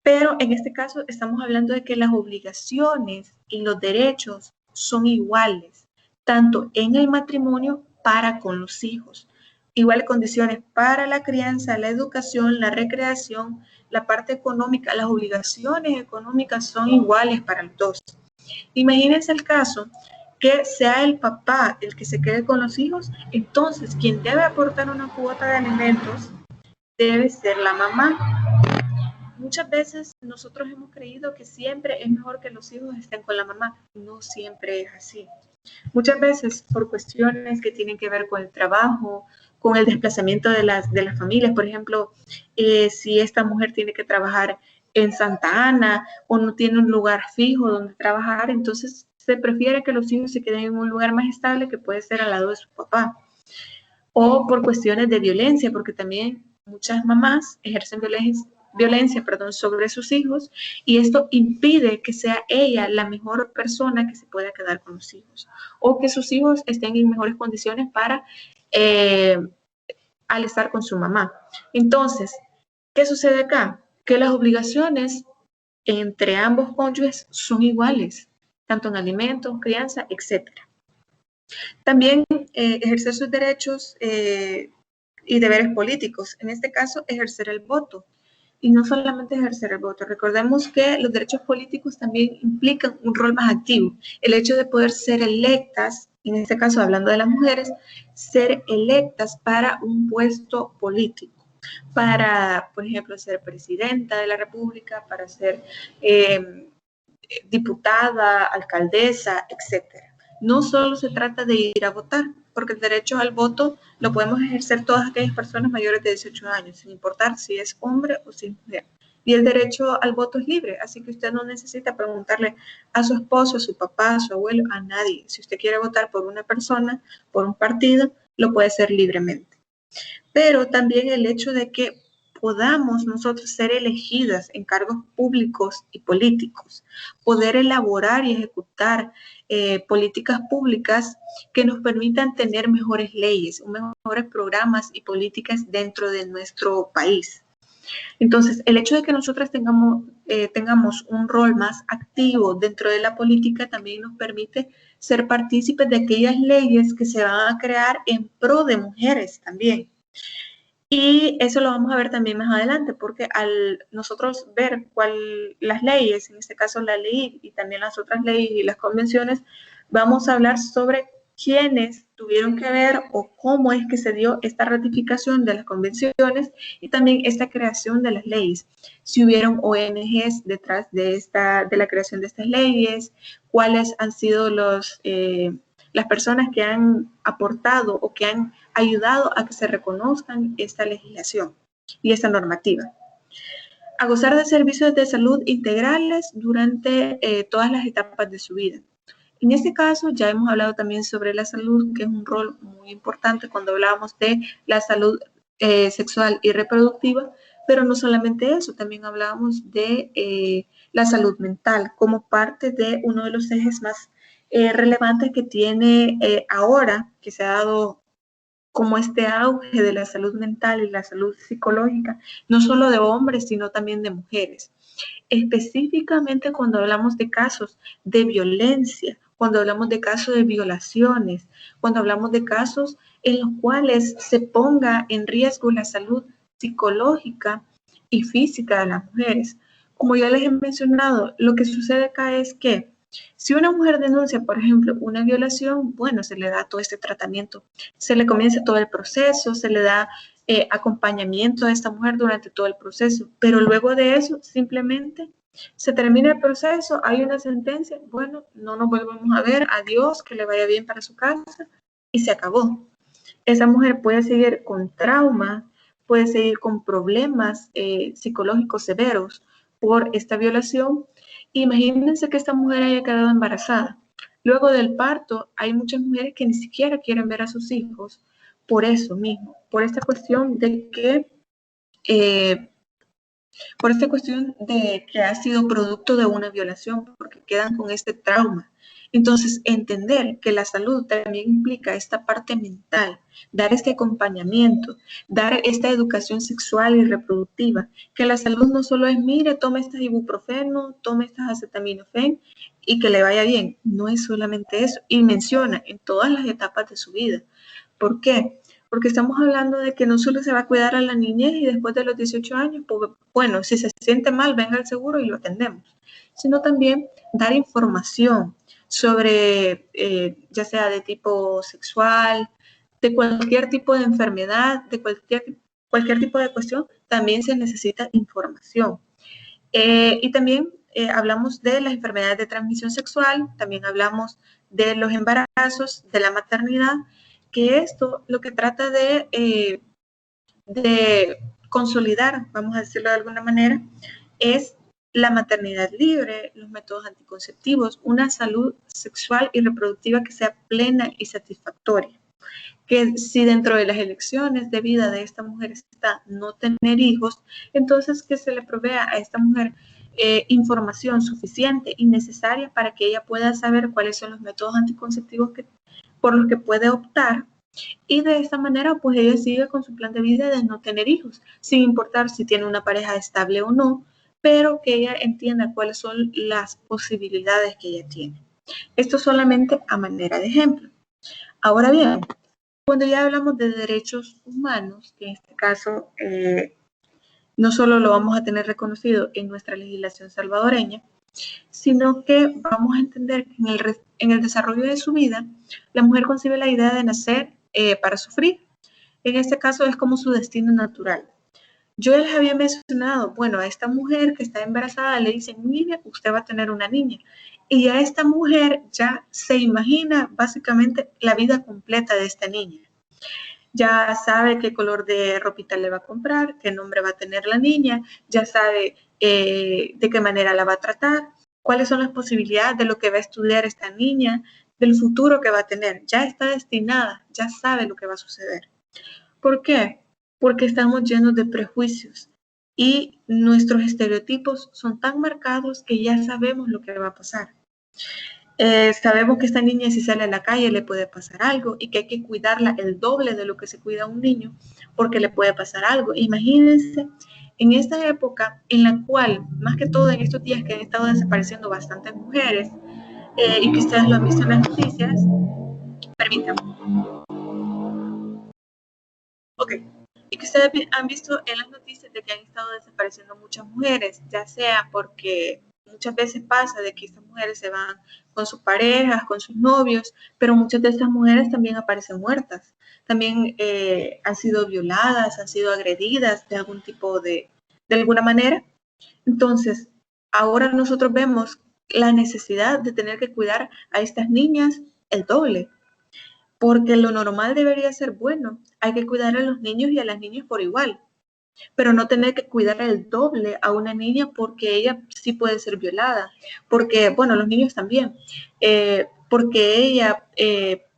Pero en este caso estamos hablando de que las obligaciones y los derechos son iguales, tanto en el matrimonio para con los hijos. Iguales condiciones para la crianza, la educación, la recreación, la parte económica, las obligaciones económicas son iguales para los dos. Imagínense el caso que sea el papá el que se quede con los hijos, entonces quien debe aportar una cuota de alimentos debe ser la mamá. Muchas veces nosotros hemos creído que siempre es mejor que los hijos estén con la mamá. No siempre es así. Muchas veces por cuestiones que tienen que ver con el trabajo, con el desplazamiento de las familias, por ejemplo, si esta mujer tiene que trabajar en Santa Ana o no tiene un lugar fijo donde trabajar, entonces se prefiere que los hijos se queden en un lugar más estable que puede ser al lado de su papá. O por cuestiones de violencia, porque también muchas mamás ejercen violencia sobre sus hijos y esto impide que sea ella la mejor persona que se pueda quedar con los hijos o que sus hijos estén en mejores condiciones para al estar con su mamá. Entonces, ¿qué sucede acá? Que las obligaciones entre ambos cónyuges son iguales, tanto en alimentos, crianza, etc. También ejercer sus derechos y deberes políticos, en este caso ejercer el voto. Y no solamente ejercer el voto, recordemos que los derechos políticos también implican un rol más activo. El hecho de poder ser electas, en este caso hablando de las mujeres, ser electas para un puesto político, para, por ejemplo, ser presidenta de la República, para ser diputada, alcaldesa, etcétera. No solo se trata de ir a votar, porque el derecho al voto lo podemos ejercer todas aquellas personas mayores de 18 años, sin importar si es hombre o si es mujer. Y el derecho al voto es libre, así que usted no necesita preguntarle a su esposo, a su papá, a su abuelo, a nadie. Si usted quiere votar por una persona, por un partido, lo puede hacer libremente. Pero también el hecho de que podamos nosotros ser elegidas en cargos públicos y políticos, poder elaborar y ejecutar políticas públicas que nos permitan tener mejores leyes, mejores programas y políticas dentro de nuestro país. Entonces, el hecho de que nosotras tengamos un rol más activo dentro de la política también nos permite ser partícipes de aquellas leyes que se van a crear en pro de mujeres también. Y eso lo vamos a ver también más adelante, porque al nosotros ver las leyes, en este caso la ley y también las otras leyes y las convenciones, vamos a hablar sobre quiénes tuvieron que ver o cómo es que se dio esta ratificación de las convenciones y también esta creación de las leyes. Si hubieron ONGs detrás de la creación de estas leyes, cuáles han sido las personas que han aportado o que han ayudado a que se reconozcan esta legislación y esta normativa. A gozar de servicios de salud integrales durante todas las etapas de su vida. En este caso ya hemos hablado también sobre la salud, que es un rol muy importante cuando hablábamos de la salud sexual y reproductiva, pero no solamente eso, también hablábamos de la salud mental como parte de uno de los ejes más relevantes que tiene ahora, que se ha dado como este auge de la salud mental y la salud psicológica, no solo de hombres, sino también de mujeres. Específicamente cuando hablamos de casos de violencia, cuando hablamos de casos de violaciones, cuando hablamos de casos en los cuales se ponga en riesgo la salud psicológica y física de las mujeres. Como ya les he mencionado, lo que sucede acá es que Si una mujer denuncia, por ejemplo, una violación, bueno, se le da todo este tratamiento, se le comienza todo el proceso, se le da acompañamiento a esta mujer durante todo el proceso, pero luego de eso simplemente se termina el proceso, hay una sentencia, bueno, no nos volvemos a ver, adiós, que le vaya bien para su casa y se acabó. Esa mujer puede seguir con traumas, puede seguir con problemas psicológicos severos por esta violación. Imagínense que esta mujer haya quedado embarazada. Luego del parto, hay muchas mujeres que ni siquiera quieren ver a sus hijos por eso mismo, por esta cuestión de que ha sido producto de una violación, porque quedan con este trauma. Entonces, entender que la salud también implica esta parte mental, dar este acompañamiento, dar esta educación sexual y reproductiva, que la salud no solo es, mire, tome estas ibuprofeno, tome estas acetaminofén y que le vaya bien. No es solamente eso. Y menciona en todas las etapas de su vida. ¿Por qué? Porque estamos hablando de que no solo se va a cuidar a la niñez y después de los 18 años, pues, bueno, si se siente mal, venga al seguro y lo atendemos, sino también dar información sobre, ya sea de tipo sexual, de cualquier tipo de enfermedad, de cualquier tipo de cuestión, también se necesita información. Y también hablamos de las enfermedades de transmisión sexual, también hablamos de los embarazos, de la maternidad, que esto lo que trata de consolidar, vamos a decirlo de alguna manera, es la maternidad libre, los métodos anticonceptivos, una salud sexual y reproductiva que sea plena y satisfactoria. Que si dentro de las elecciones de vida de esta mujer está no tener hijos, entonces que se le provea a esta mujer información suficiente y necesaria para que ella pueda saber cuáles son los métodos anticonceptivos por los que puede optar, y de esta manera pues ella sigue con su plan de vida de no tener hijos, sin importar si tiene una pareja estable o no, pero que ella entienda cuáles son las posibilidades que ella tiene. Esto solamente a manera de ejemplo. Ahora bien, cuando ya hablamos de derechos humanos, que en este caso no solo lo vamos a tener reconocido en nuestra legislación salvadoreña, sino que vamos a entender que en el desarrollo de su vida, la mujer concibe la idea de nacer para sufrir. En este caso es como su destino natural. Yo les había mencionado, bueno, a esta mujer que está embarazada le dicen, mire, usted va a tener una niña. Y a esta mujer ya se imagina básicamente la vida completa de esta niña. Ya sabe qué color de ropita le va a comprar, qué nombre va a tener la niña, ya sabe de qué manera la va a tratar, cuáles son las posibilidades de lo que va a estudiar esta niña, del futuro que va a tener. Ya está destinada, ya sabe lo que va a suceder. ¿Por qué? Porque estamos llenos de prejuicios y nuestros estereotipos son tan marcados que ya sabemos lo que va a pasar. Sabemos que esta niña si sale a la calle le puede pasar algo y que hay que cuidarla el doble de lo que se cuida a un niño porque le puede pasar algo. Imagínense en esta época en la cual, más que todo en estos días que han estado desapareciendo bastantes mujeres y que ustedes lo han visto en las noticias, permítanme. Ok. Y que ustedes han visto en las noticias de que han estado desapareciendo muchas mujeres, ya sea porque muchas veces pasa de que estas mujeres se van con sus parejas, con sus novios, pero muchas de estas mujeres también aparecen muertas, también han sido violadas, han sido agredidas de algún tipo de alguna manera. Entonces, ahora nosotros vemos la necesidad de tener que cuidar a estas niñas el doble. Porque lo normal debería ser bueno. Hay que cuidar a los niños y a las niñas por igual, pero no tener que cuidar el doble a una niña porque ella sí puede ser violada, porque, bueno, los niños también, porque ella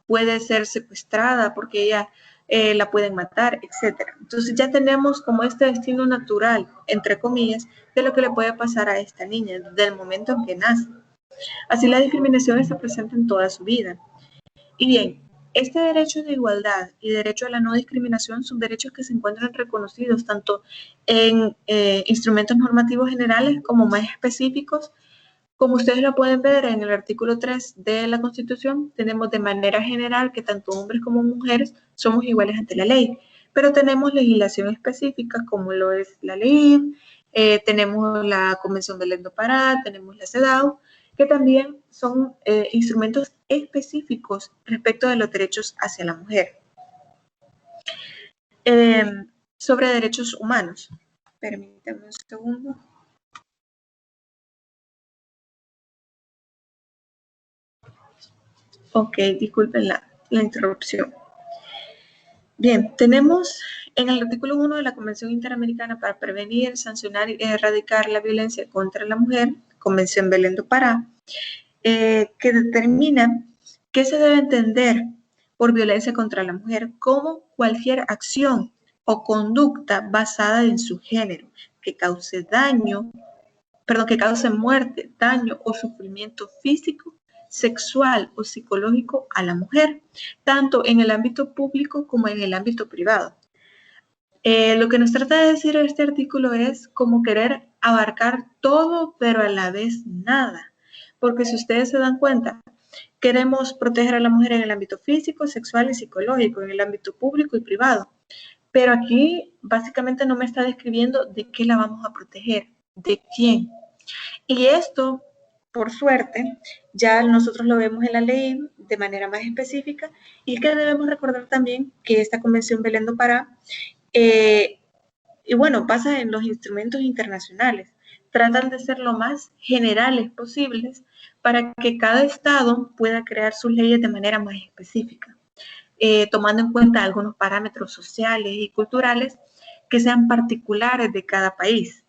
puede ser secuestrada, porque ella la pueden matar, etc. Entonces ya tenemos como este destino natural, entre comillas, de lo que le puede pasar a esta niña desde el momento en que nace. Así la discriminación está presente en toda su vida. Y bien, este derecho de igualdad y derecho a la no discriminación son derechos que se encuentran reconocidos tanto en instrumentos normativos generales como más específicos. Como ustedes lo pueden ver en el artículo 3 de la Constitución, tenemos de manera general que tanto hombres como mujeres somos iguales ante la ley, pero tenemos legislación específica como lo es la ley, tenemos la Convención de Belén do Pará, tenemos la CEDAW, que también son instrumentos específicos respecto de los derechos hacia la mujer. Sobre derechos humanos. Permítanme un segundo. Ok, disculpen la interrupción. Bien, tenemos en el artículo 1 de la Convención Interamericana para Prevenir, Sancionar y Erradicar la Violencia contra la Mujer, Convención Belén do Pará, que determina que se debe entender por violencia contra la mujer como cualquier acción o conducta basada en su género que cause muerte, daño o sufrimiento físico, sexual o psicológico a la mujer, tanto en el ámbito público como en el ámbito privado. Lo que nos trata de decir este artículo es como querer abarcar todo, pero a la vez nada. Porque si ustedes se dan cuenta, queremos proteger a la mujer en el ámbito físico, sexual y psicológico, en el ámbito público y privado. Pero aquí básicamente no me está describiendo de qué la vamos a proteger, de quién. Y esto, por suerte, ya nosotros lo vemos en la ley de manera más específica y que debemos recordar también que esta Convención Belén do Pará, y bueno, pasa en los instrumentos internacionales, tratan de ser lo más generales posibles para que cada estado pueda crear sus leyes de manera más específica, tomando en cuenta algunos parámetros sociales y culturales que sean particulares de cada país.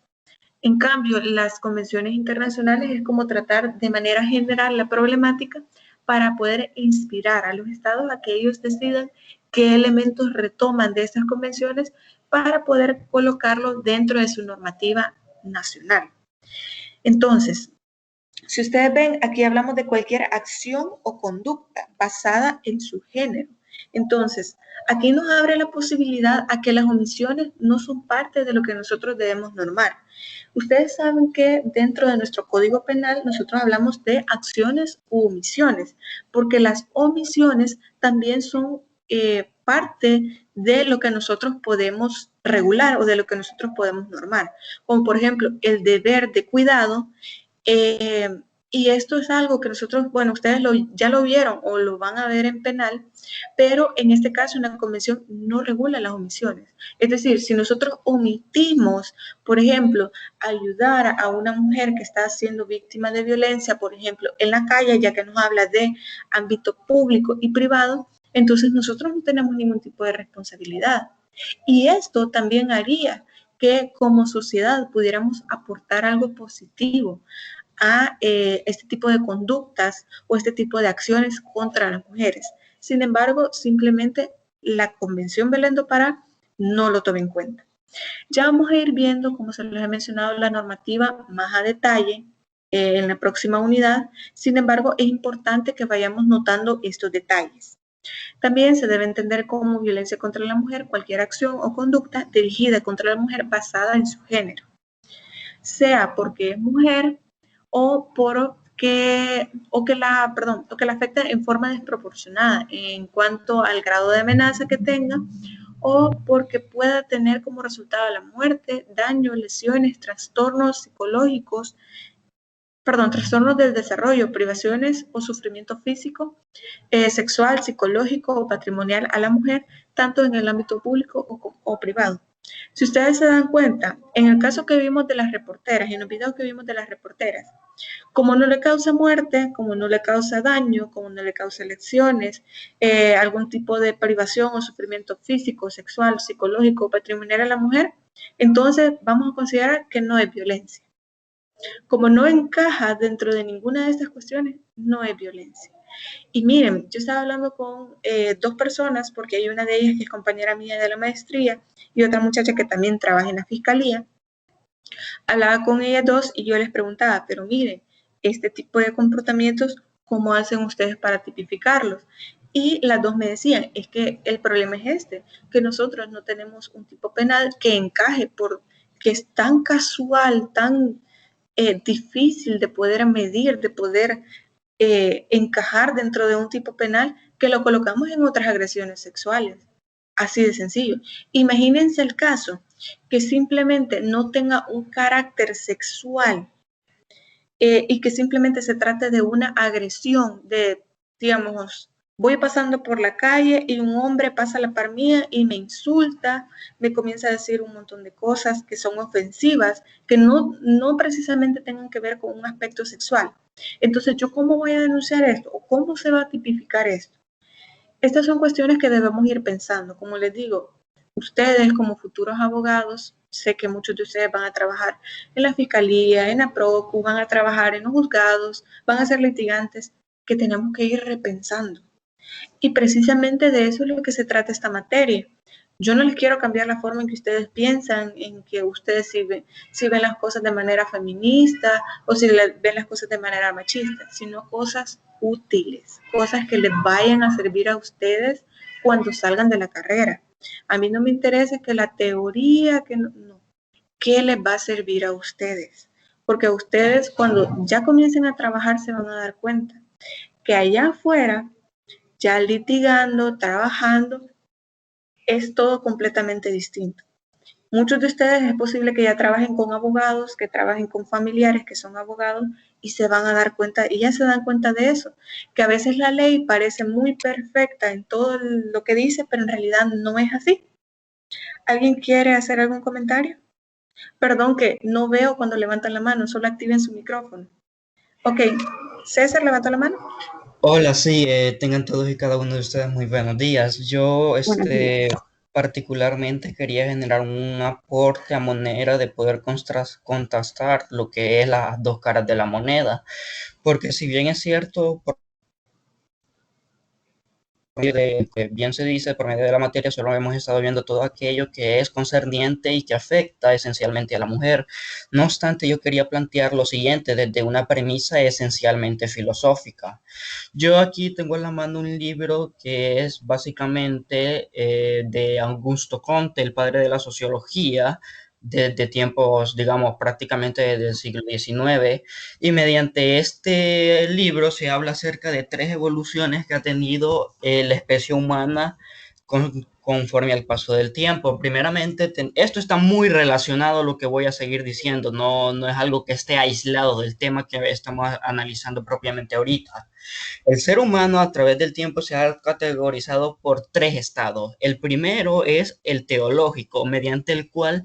En cambio, las convenciones internacionales es como tratar de manera general la problemática para poder inspirar a los estados a que ellos decidan qué elementos retoman de estas convenciones para poder colocarlos dentro de su normativa nacional. Entonces, si ustedes ven, aquí hablamos de cualquier acción o conducta basada en su género. Entonces, aquí nos abre la posibilidad a que las omisiones no son parte de lo que nosotros debemos normar. Ustedes saben que dentro de nuestro Código Penal nosotros hablamos de acciones u omisiones, porque las omisiones también son parte de lo que nosotros podemos regular o de lo que nosotros podemos normar. Como por ejemplo, el deber de cuidado. Y esto es algo que nosotros, bueno, ustedes ya lo vieron o lo van a ver en penal, pero en este caso una convención no regula las omisiones. Es decir, si nosotros omitimos, por ejemplo, ayudar a una mujer que está siendo víctima de violencia, por ejemplo, en la calle, ya que nos habla de ámbito público y privado, entonces nosotros no tenemos ningún tipo de responsabilidad. Y esto también haría que como sociedad pudiéramos aportar algo positivo a este tipo de conductas o este tipo de acciones contra las mujeres. Sin embargo, simplemente la Convención Belén do Pará no lo toma en cuenta. Ya vamos a ir viendo, como se les ha mencionado, la normativa más a detalle en la próxima unidad. Sin embargo, es importante que vayamos notando estos detalles. También se debe entender como violencia contra la mujer cualquier acción o conducta dirigida contra la mujer basada en su género, sea porque es mujer o que la afecte en forma desproporcionada en cuanto al grado de amenaza que tenga o porque pueda tener como resultado la muerte, daño, lesiones, trastornos psicológicos, trastornos del desarrollo, privaciones o sufrimiento físico, sexual, psicológico o patrimonial a la mujer, tanto en el ámbito público o privado. Si ustedes se dan cuenta, en el caso que vimos de las reporteras, en los videos que vimos de las reporteras, como no le causa muerte, como no le causa daño, como no le causa lesiones, algún tipo de privación o sufrimiento físico, sexual, psicológico o patrimonial a la mujer, entonces vamos a considerar que no es violencia. Como no encaja dentro de ninguna de estas cuestiones, no es violencia. Y miren, yo estaba hablando con dos personas, porque hay una de ellas que es compañera mía de la maestría y otra muchacha que también trabaja en la fiscalía. Hablaba con ellas dos y yo les preguntaba, pero miren, este tipo de comportamientos, ¿cómo hacen ustedes para tipificarlos? Y las dos me decían, es que el problema es que nosotros no tenemos un tipo penal que encaje porque es tan casual, tan difícil de poder medir, de poder encajar dentro de un tipo penal que lo colocamos en otras agresiones sexuales. Así de sencillo. Imagínense el caso que simplemente no tenga un carácter sexual y que simplemente se trate de una agresión, de, digamos, voy pasando por la calle y un hombre pasa a la par mía y me insulta, me comienza a decir un montón de cosas que son ofensivas, que no precisamente tengan que ver con un aspecto sexual. Entonces, ¿yo cómo voy a denunciar esto? ¿O cómo se va a tipificar esto? Estas son cuestiones que debemos ir pensando. Como les digo, ustedes como futuros abogados, sé que muchos de ustedes van a trabajar en la fiscalía, en la PROCU, van a trabajar en los juzgados, van a ser litigantes, que tenemos que ir repensando. Y precisamente de eso es lo que se trata esta materia. Yo no les quiero cambiar la forma en que ustedes piensan, en que ustedes si ven las cosas de manera feminista o si ven las cosas de manera machista, sino cosas útiles, cosas que les vayan a servir a ustedes cuando salgan de la carrera. A mí no me interesa que la teoría, que no, ¿qué les va a servir a ustedes? Porque ustedes cuando ya comiencen a trabajar se van a dar cuenta que allá afuera, ya litigando, trabajando, es todo completamente distinto. Muchos de ustedes es posible que ya trabajen con abogados, que trabajen con familiares que son abogados y se van a dar cuenta, y ya se dan cuenta de eso, que a veces la ley parece muy perfecta en todo lo que dice, pero en realidad no es así. ¿Alguien quiere hacer algún comentario? Perdón que no veo cuando levantan la mano, solo activen su micrófono. Ok, César, levanta la mano. Hola, sí, tengan todos y cada uno de ustedes muy buenos días. Yo, Buenos días. particularmente quería generar un aporte a manera de poder contrastar lo que es las dos caras de la moneda, porque si bien es cierto, que bien se dice, por medio de la materia solo hemos estado viendo todo aquello que es concerniente y que afecta esencialmente a la mujer. No obstante, yo quería plantear lo siguiente desde una premisa esencialmente filosófica. Yo aquí tengo en la mano un libro que es básicamente de Augusto Comte, el padre de la sociología, desde tiempos, digamos, prácticamente del siglo XIX, y mediante este libro se habla acerca de tres evoluciones que ha tenido la especie humana conforme al paso del tiempo. Primeramente, esto está muy relacionado a lo que voy a seguir diciendo, no es algo que esté aislado del tema que estamos analizando propiamente ahorita. El ser humano a través del tiempo se ha categorizado por tres estados. El primero es el teológico, mediante el cual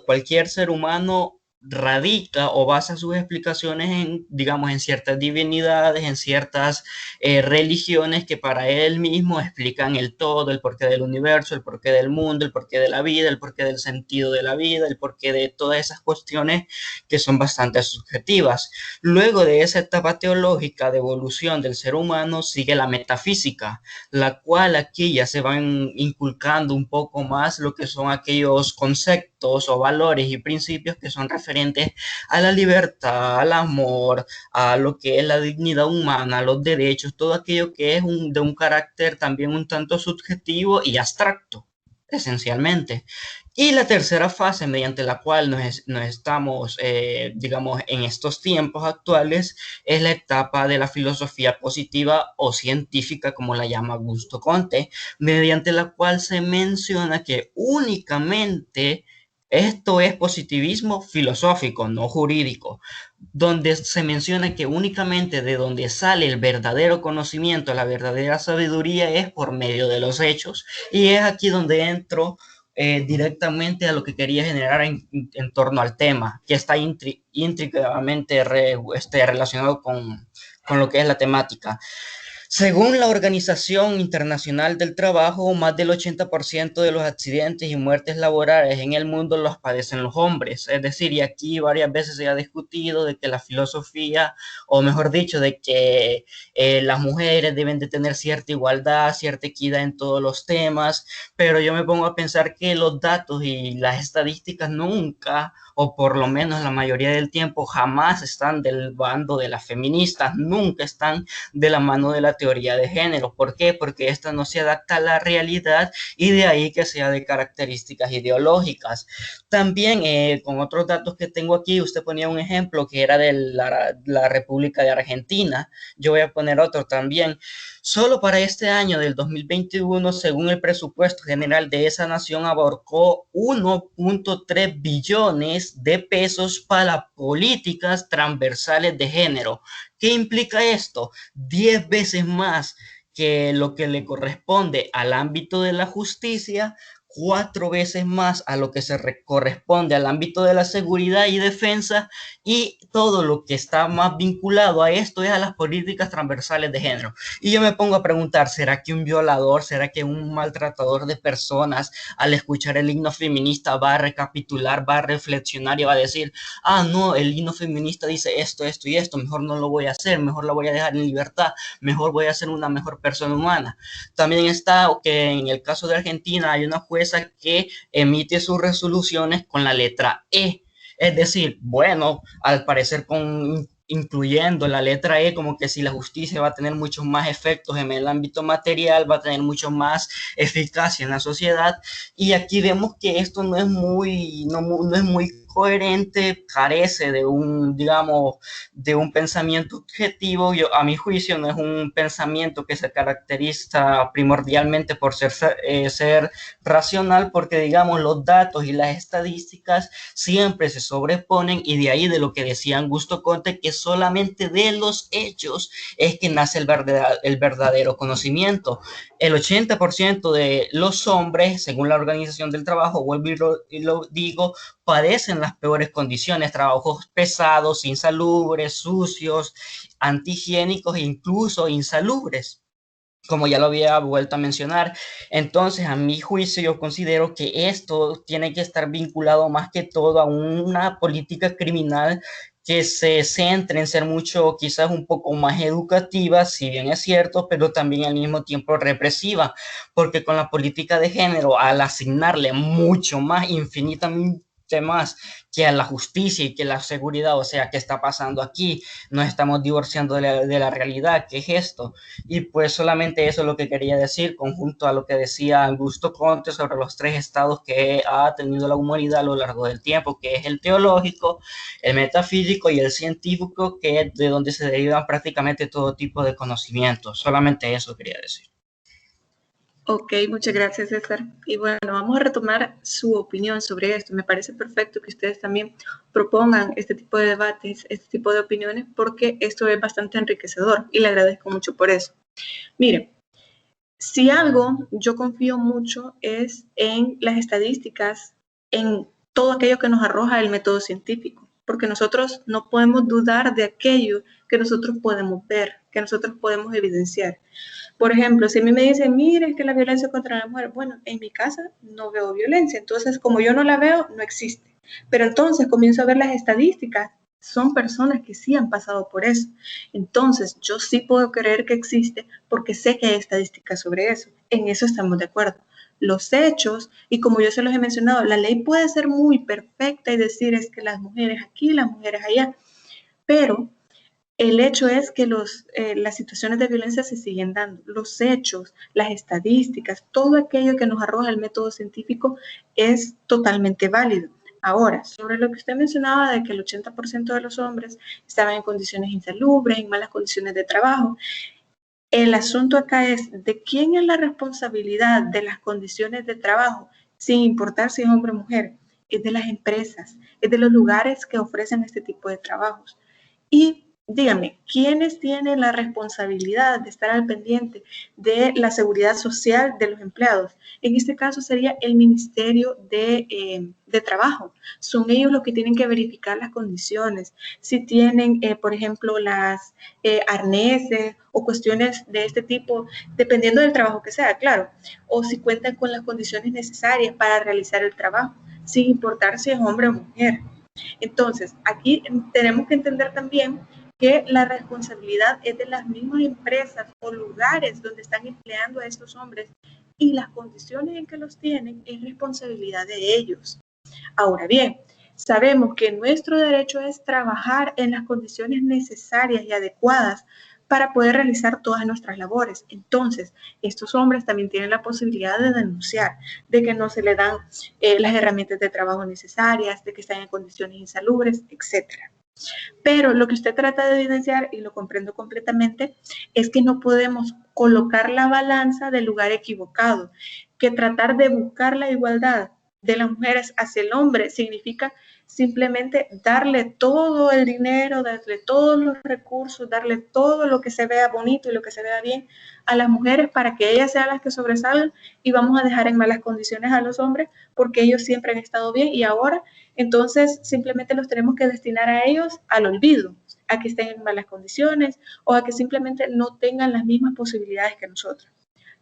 cualquier ser humano radica o basa sus explicaciones en, digamos, en ciertas divinidades, en ciertas religiones que para él mismo explican el todo, el porqué del universo, el porqué del mundo, el porqué de la vida, el porqué del sentido de la vida, el porqué de todas esas cuestiones que son bastante subjetivas. Luego de esa etapa teológica de evolución del ser humano sigue la metafísica, la cual aquí ya se van inculcando un poco más lo que son aquellos conceptos o valores y principios que son referentes a la libertad, al amor, a lo que es la dignidad humana, a los derechos, todo aquello que es de un carácter también un tanto subjetivo y abstracto, esencialmente. Y la tercera fase mediante la cual nos estamos, digamos, en estos tiempos actuales, es la etapa de la filosofía positiva o científica, como la llama Augusto Comte, mediante la cual se menciona que únicamente esto es positivismo filosófico, no jurídico, donde se menciona que únicamente de donde sale el verdadero conocimiento, la verdadera sabiduría es por medio de los hechos. Y es aquí donde entro directamente a lo que quería generar en torno al tema, que está íntricamente relacionado con lo que es la temática. Según la Organización Internacional del Trabajo, más del 80% de los accidentes y muertes laborales en el mundo los padecen los hombres. Es decir, y aquí varias veces se ha discutido de que la filosofía, o mejor dicho, de que las mujeres deben de tener cierta igualdad, cierta equidad en todos los temas, pero yo me pongo a pensar que los datos y las estadísticas nunca, o por lo menos la mayoría del tiempo, jamás están del bando de las feministas, nunca están de la mano de la teoría de género. ¿Por qué? Porque esta no se adapta a la realidad y de ahí que sea de características ideológicas. También con otros datos que tengo aquí, usted ponía un ejemplo que era de la República de Argentina. Yo voy a poner otro también. Solo para este año del 2021, según el presupuesto general de esa nación, abarcó 1.3 billones millones de pesos para políticas transversales de género. ¿Qué implica esto? 10 veces más que lo que le corresponde al ámbito de la justicia, 4 veces más a lo que corresponde al ámbito de la seguridad y defensa, y todo lo que está más vinculado a esto es a las políticas transversales de género. Y yo me pongo a preguntar, ¿será que un violador, será que un maltratador de personas al escuchar el himno feminista va a recapitular, va a reflexionar y va a decir, ah, no, el himno feminista dice esto, esto y esto, mejor no lo voy a hacer, mejor la voy a dejar en libertad, mejor voy a ser una mejor persona humana? También está que en el caso de Argentina hay una jueza que emite sus resoluciones con la letra E. Es decir, bueno, al parecer incluyendo la letra E, como que si la justicia va a tener muchos más efectos en el ámbito material, va a tener mucho más eficacia en la sociedad. Y aquí vemos que esto no es muy coherente, carece de digamos, de un pensamiento objetivo. A mi juicio, no es un pensamiento que se caracteriza primordialmente por ser racional, porque, digamos, los datos y las estadísticas siempre se sobreponen, y de ahí de lo que decía Augusto Conte, que solamente de los hechos es que nace el verdadero conocimiento. El 80% de los hombres, según la Organización del Trabajo, vuelvo y lo digo, padecen las peores condiciones, trabajos pesados, insalubres, sucios, antihigiénicos e incluso insalubres, como ya lo había vuelto a mencionar. Entonces, a mi juicio, yo considero que esto tiene que estar vinculado más que todo a una política criminal que se centre en ser mucho, quizás un poco más educativa, si bien es cierto, pero también al mismo tiempo represiva, porque con la política de género, al asignarle mucho más, infinitamente más que a la justicia y que la seguridad, o sea, ¿qué está pasando aquí? Nos estamos divorciando de la realidad. ¿Qué es esto? Y pues solamente eso es lo que quería decir, conjunto a lo que decía Augusto Conte sobre los 3 estados que ha tenido la humanidad a lo largo del tiempo, que es el teológico, el metafísico y el científico, que es de donde se derivan prácticamente todo tipo de conocimientos. Solamente eso quería decir. Ok, muchas gracias, César. Y bueno, vamos a retomar su opinión sobre esto. Me parece perfecto que ustedes también propongan este tipo de debates, este tipo de opiniones, porque esto es bastante enriquecedor y le agradezco mucho por eso. Miren, si algo yo confío mucho es en las estadísticas, en todo aquello que nos arroja el método científico, porque nosotros no podemos dudar de aquello que nosotros podemos ver, que nosotros podemos evidenciar. Por ejemplo, si a mí me dicen, mire, que la violencia contra la mujer, bueno, en mi casa no veo violencia, entonces como yo no la veo, no existe. Pero entonces comienzo a ver las estadísticas, son personas que sí han pasado por eso. Entonces yo sí puedo creer que existe porque sé que hay estadísticas sobre eso. En eso estamos de acuerdo. Los hechos, y como yo se los he mencionado, la ley puede ser muy perfecta y decir es que las mujeres aquí, las mujeres allá, pero el hecho es que las situaciones de violencia se siguen dando. Los hechos, las estadísticas, todo aquello que nos arroja el método científico es totalmente válido. Ahora, sobre lo que usted mencionaba de que el 80% de los hombres estaban en condiciones insalubres, en malas condiciones de trabajo, el asunto acá es de quién es la responsabilidad de las condiciones de trabajo, sin importar si es hombre o mujer. Es de las empresas, es de los lugares que ofrecen este tipo de trabajos. Y dígame, ¿quiénes tienen la responsabilidad de estar al pendiente de la seguridad social de los empleados? En este caso sería el Ministerio de Trabajo. Son ellos los que tienen que verificar las condiciones, si tienen, por ejemplo, las arneses o cuestiones de este tipo, dependiendo del trabajo que sea, claro, o si cuentan con las condiciones necesarias para realizar el trabajo, sin importar si es hombre o mujer. Entonces, aquí tenemos que entender también que la responsabilidad es de las mismas empresas o lugares donde están empleando a estos hombres y las condiciones en que los tienen es responsabilidad de ellos. Ahora bien, sabemos que nuestro derecho es trabajar en las condiciones necesarias y adecuadas para poder realizar todas nuestras labores. Entonces, estos hombres también tienen la posibilidad de denunciar, de que no se les dan las herramientas de trabajo necesarias, de que están en condiciones insalubres, etcétera. Pero lo que usted trata de evidenciar, y lo comprendo completamente, es que no podemos colocar la balanza del lugar equivocado, que tratar de buscar la igualdad de las mujeres hacia el hombre significa simplemente darle todo el dinero, darle todos los recursos, darle todo lo que se vea bonito y lo que se vea bien a las mujeres para que ellas sean las que sobresalgan, y vamos a dejar en malas condiciones a los hombres porque ellos siempre han estado bien y ahora entonces simplemente los tenemos que destinar a ellos al olvido, a que estén en malas condiciones o a que simplemente no tengan las mismas posibilidades que nosotros.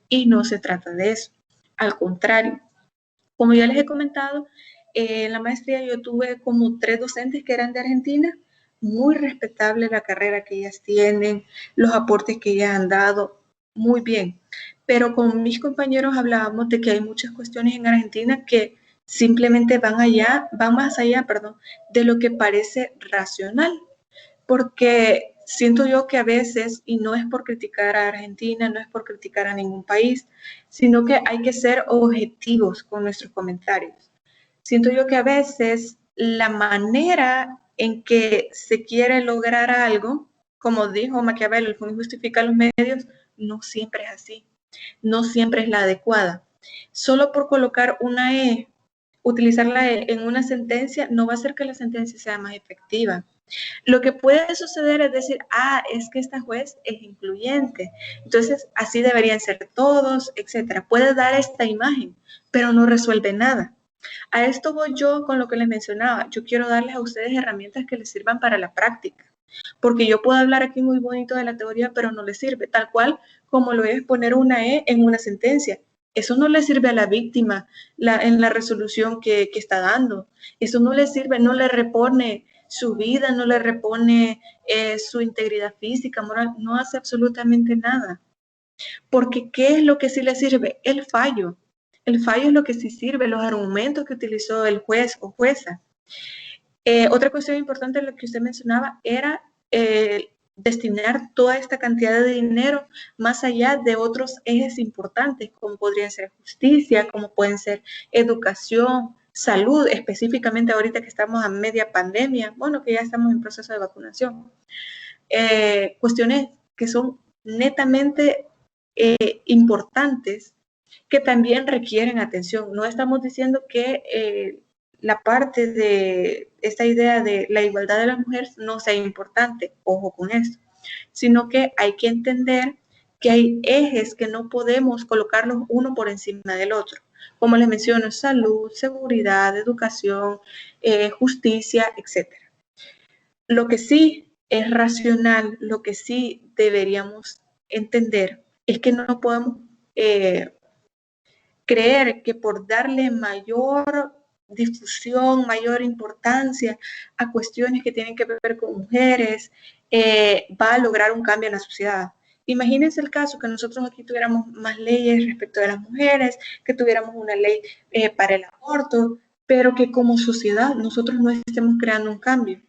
Y no se trata de eso, al contrario. Como ya les he comentado, en la maestría yo tuve como 3 docentes que eran de Argentina, muy respetable la carrera que ellas tienen, los aportes que ellas han dado, muy bien. Pero con mis compañeros hablábamos de que hay muchas cuestiones en Argentina que simplemente van más allá, de lo que parece racional. Porque siento yo que a veces, y no es por criticar a Argentina, no es por criticar a ningún país, sino que hay que ser objetivos con nuestros comentarios. Siento yo que a veces la manera en que se quiere lograr algo, como dijo Maquiavelo, el fin justifica los medios, no siempre es así, no siempre es la adecuada. Solo por colocar una E, utilizar la E en una sentencia, no va a hacer que la sentencia sea más efectiva. Lo que puede suceder es decir, es que esta juez es incluyente, entonces así deberían ser todos, etcétera. Puede dar esta imagen, pero no resuelve nada. A esto voy yo con lo que les mencionaba. Yo quiero darles a ustedes herramientas que les sirvan para la práctica, porque yo puedo hablar aquí muy bonito de la teoría, pero no les sirve, tal cual como lo es poner una E en una sentencia. Eso no le sirve a la víctima en la resolución que está dando. Eso no le sirve, no le repone su vida, no le repone su integridad física, moral, no hace absolutamente nada. Porque ¿qué es lo que sí le sirve? El fallo. El fallo es lo que sí sirve, los argumentos que utilizó el juez o jueza. Otra cuestión importante, lo que usted mencionaba, era destinar toda esta cantidad de dinero más allá de otros ejes importantes, como podrían ser justicia, como pueden ser educación, salud, específicamente ahorita que estamos a media pandemia, bueno, que ya estamos en proceso de vacunación. Cuestiones que son netamente importantes, que también requieren atención. No estamos diciendo que la parte de esta idea de la igualdad de las mujeres no sea importante, ojo con esto, sino que hay que entender que hay ejes que no podemos colocarlos uno por encima del otro. Como les menciono, salud, seguridad, educación, justicia, etc. Lo que sí es racional, lo que sí deberíamos entender es que no podemos creer que por darle mayor difusión, mayor importancia a cuestiones que tienen que ver con mujeres, va a lograr un cambio en la sociedad. Imagínense el caso que nosotros aquí tuviéramos más leyes respecto de las mujeres, que tuviéramos una ley para el aborto, pero que como sociedad nosotros no estemos creando un cambio.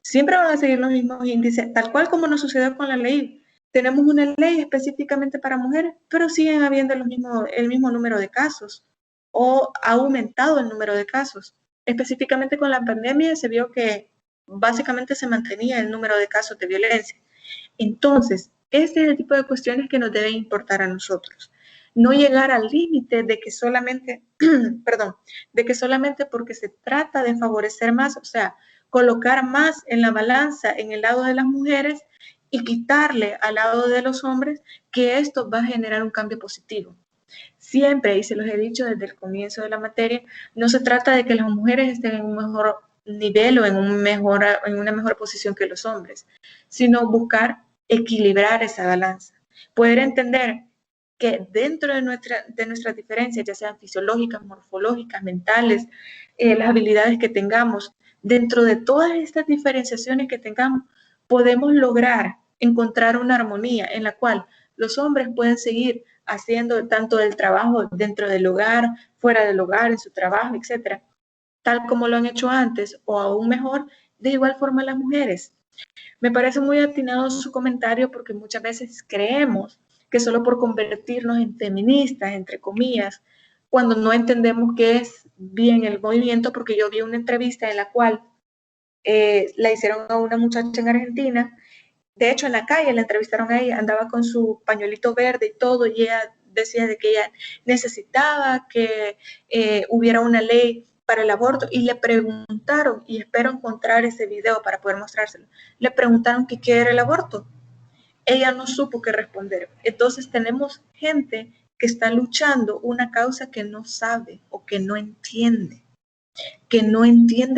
Siempre van a seguir los mismos índices, tal cual como nos sucedió con la ley. Tenemos una ley específicamente para mujeres, pero siguen habiendo el mismo número de casos o ha aumentado el número de casos. Específicamente con la pandemia se vio que básicamente se mantenía el número de casos de violencia. Entonces, este es el tipo de cuestiones que nos deben importar a nosotros. No llegar al límite de que solamente, de que solamente porque se trata de favorecer más, o sea, colocar más en la balanza en el lado de las mujeres y quitarle al lado de los hombres, que esto va a generar un cambio positivo. Siempre, y se los he dicho desde el comienzo de la materia, no se trata de que las mujeres estén en un mejor nivel o en una mejor posición que los hombres, sino buscar equilibrar esa balanza. Poder entender que dentro de nuestras diferencias, ya sean fisiológicas, morfológicas, mentales, las habilidades que tengamos, dentro de todas estas diferenciaciones que tengamos, podemos lograr encontrar una armonía en la cual los hombres pueden seguir haciendo tanto el trabajo dentro del hogar, fuera del hogar, en su trabajo, etcétera, tal como lo han hecho antes o aún mejor, de igual forma las mujeres. Me parece muy atinado su comentario porque muchas veces creemos que solo por convertirnos en feministas, entre comillas, cuando no entendemos qué es bien el movimiento, porque yo vi una entrevista en la cual la hicieron a una muchacha en Argentina. De hecho, en la calle la entrevistaron a ella, andaba con su pañuelito verde y todo, y ella decía de que ella necesitaba que hubiera una ley para el aborto y le preguntaron, y espero encontrar ese video para poder mostrárselo, le preguntaron que qué era el aborto. Ella no supo qué responder. Entonces tenemos gente que está luchando una causa que no sabe o que no entiende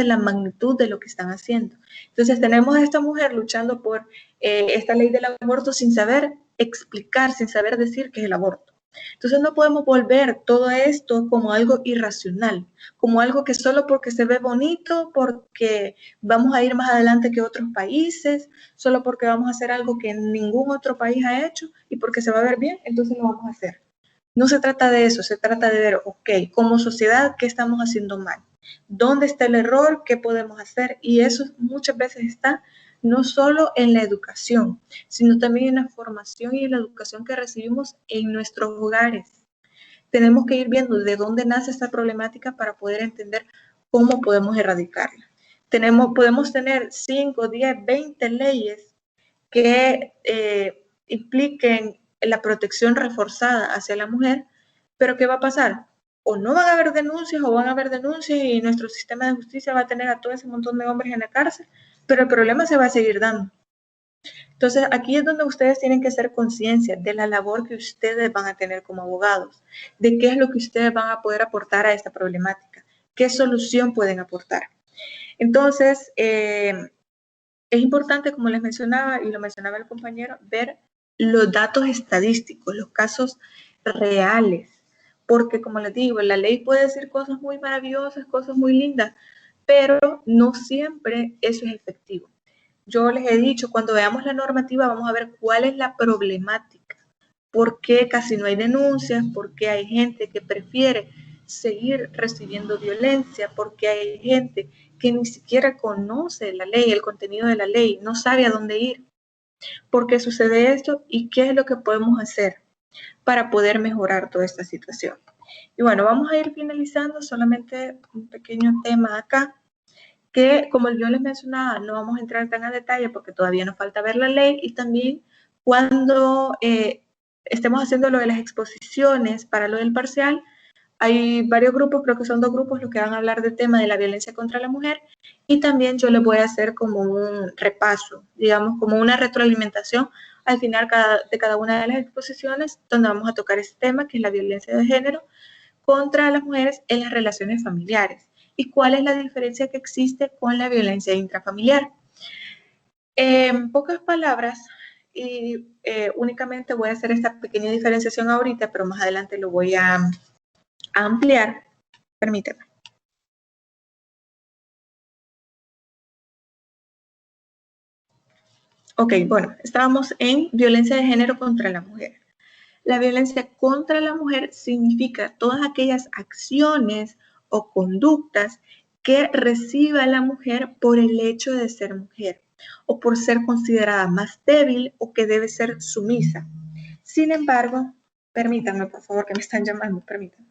la magnitud de lo que están haciendo. Entonces tenemos a esta mujer luchando por esta ley del aborto sin saber explicar, sin saber decir qué es el aborto. Entonces no podemos volver todo esto como algo irracional, como algo que solo porque se ve bonito, porque vamos a ir más adelante que otros países, solo porque vamos a hacer algo que ningún otro país ha hecho y porque se va a ver bien, entonces lo vamos a hacer. No se trata de eso, se trata de ver, ok, como sociedad, ¿qué estamos haciendo mal? ¿Dónde está el error? ¿Qué podemos hacer? Y eso muchas veces está no solo en la educación, sino también en la formación y en la educación que recibimos en nuestros hogares. Tenemos que ir viendo de dónde nace esta problemática para poder entender cómo podemos erradicarla. Podemos tener 5, 10, 20 leyes que impliquen la protección reforzada hacia la mujer, pero ¿qué va a pasar? O no van a haber denuncias o van a haber denuncias y nuestro sistema de justicia va a tener a todo ese montón de hombres en la cárcel, pero el problema se va a seguir dando. Entonces, aquí es donde ustedes tienen que hacer conciencia de la labor que ustedes van a tener como abogados, de qué es lo que ustedes van a poder aportar a esta problemática, qué solución pueden aportar. Entonces, es importante, como les mencionaba y lo mencionaba el compañero, ver los datos estadísticos, los casos reales, porque como les digo, la ley puede decir cosas muy maravillosas, cosas muy lindas, pero no siempre eso es efectivo. Yo les he dicho, cuando veamos la normativa vamos a ver cuál es la problemática, por qué casi no hay denuncias, por qué hay gente que prefiere seguir recibiendo violencia, por qué hay gente que ni siquiera conoce la ley, el contenido de la ley, no sabe a dónde ir, por qué sucede esto y qué es lo que podemos hacer para poder mejorar toda esta situación. Y bueno, vamos a ir finalizando, solamente un pequeño tema acá, que como yo les mencionaba, no vamos a entrar tan a detalle porque todavía nos falta ver la ley y también cuando estemos haciendo lo de las exposiciones para lo del parcial, hay varios grupos, creo que son 2 grupos los que van a hablar del tema de la violencia contra la mujer y también yo les voy a hacer como un repaso, digamos, como una retroalimentación al final de cada una de las exposiciones donde vamos a tocar este tema, que es la violencia de género contra las mujeres en las relaciones familiares y cuál es la diferencia que existe con la violencia intrafamiliar. En pocas palabras, y únicamente voy a hacer esta pequeña diferenciación ahorita, pero más adelante lo voy a ampliar. Permíteme. Ok, bueno, estábamos en violencia de género contra la mujer. La violencia contra la mujer significa todas aquellas acciones o conductas que reciba la mujer por el hecho de ser mujer o por ser considerada más débil o que debe ser sumisa. Sin embargo, permítanme, por favor, que me están llamando, permítanme.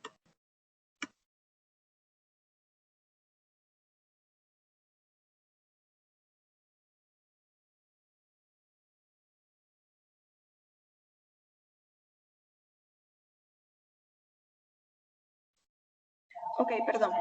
Ok, perdón.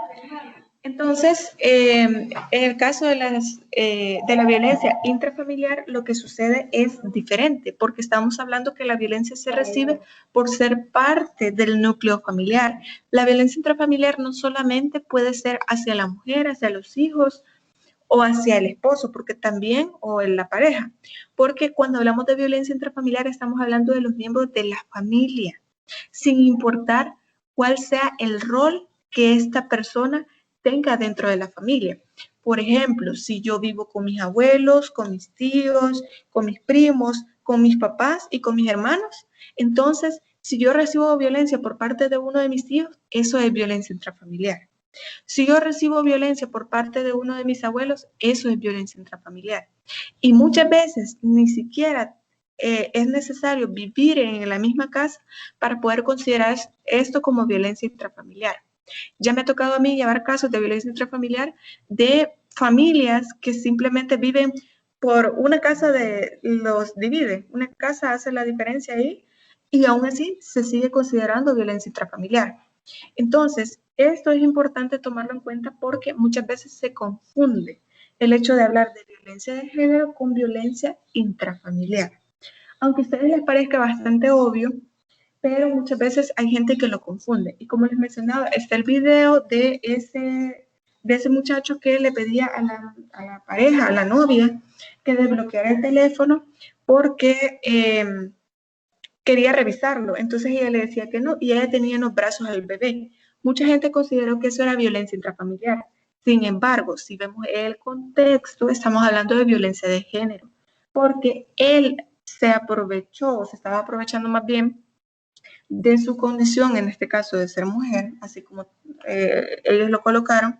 Entonces, en el caso de la violencia intrafamiliar, lo que sucede es diferente, porque estamos hablando que la violencia se recibe por ser parte del núcleo familiar. La violencia intrafamiliar no solamente puede ser hacia la mujer, hacia los hijos o hacia el esposo, porque también, o en la pareja, porque cuando hablamos de violencia intrafamiliar estamos hablando de los miembros de la familia, sin importar cuál sea el rol que esta persona tenga dentro de la familia. Por ejemplo, si yo vivo con mis abuelos, con mis tíos, con mis primos, con mis papás y con mis hermanos, entonces, si yo recibo violencia por parte de uno de mis tíos, eso es violencia intrafamiliar. Si yo recibo violencia por parte de uno de mis abuelos, eso es violencia intrafamiliar. Y muchas veces ni siquiera es necesario vivir en la misma casa para poder considerar esto como violencia intrafamiliar. Ya me ha tocado a mí llevar casos de violencia intrafamiliar de familias que simplemente viven por una casa los divide, una casa hace la diferencia ahí y aún así se sigue considerando violencia intrafamiliar. Entonces, esto es importante tomarlo en cuenta porque muchas veces se confunde el hecho de hablar de violencia de género con violencia intrafamiliar. Aunque a ustedes les parezca bastante obvio, pero muchas veces hay gente que lo confunde. Y como les mencionaba, está el video de ese muchacho que le pedía a la pareja, a la novia, que desbloqueara el teléfono porque quería revisarlo. Entonces ella le decía que no y ella tenía en los brazos al bebé. Mucha gente consideró que eso era violencia intrafamiliar. Sin embargo, si vemos el contexto, estamos hablando de violencia de género, porque él se aprovechó, se estaba aprovechando más bien de su condición, en este caso de ser mujer, así como ellos lo colocaron,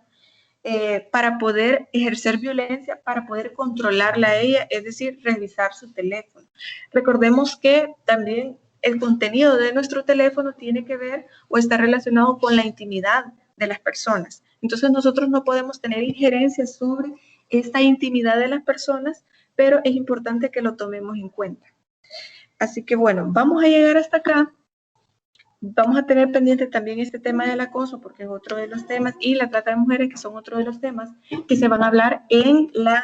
para poder ejercer violencia, para poder controlarla a ella, es decir, revisar su teléfono. Recordemos que también el contenido de nuestro teléfono tiene que ver o está relacionado con la intimidad de las personas. Entonces nosotros no podemos tener injerencia sobre esta intimidad de las personas, pero es importante que lo tomemos en cuenta. Así que bueno, vamos a llegar hasta acá. Vamos a tener pendiente también este tema del acoso, porque es otro de los temas, y la trata de mujeres, que son otro de los temas que se van a hablar en las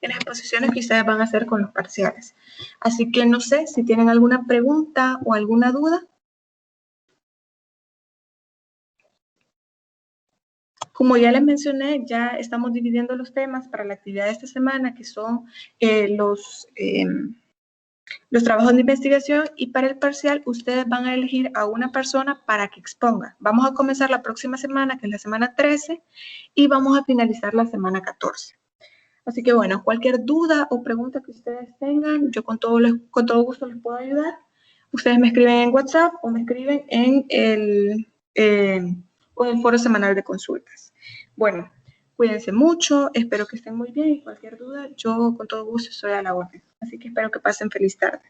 exposiciones que ustedes van a hacer con los parciales. Así que no sé si tienen alguna pregunta o alguna duda. Como ya les mencioné, ya estamos dividiendo los temas para la actividad de esta semana, que son los trabajos de investigación, y para el parcial ustedes van a elegir a una persona para que exponga. Vamos a comenzar la próxima semana, que es la semana 13, y vamos a finalizar la semana 14. Así que bueno, cualquier duda o pregunta que ustedes tengan, yo con todo gusto les puedo ayudar. Ustedes me escriben en WhatsApp o me escriben en el foro semanal de consultas. Bueno, cuídense mucho, espero que estén muy bien y cualquier duda, yo con todo gusto estoy a la orden. Así que espero que pasen feliz tarde.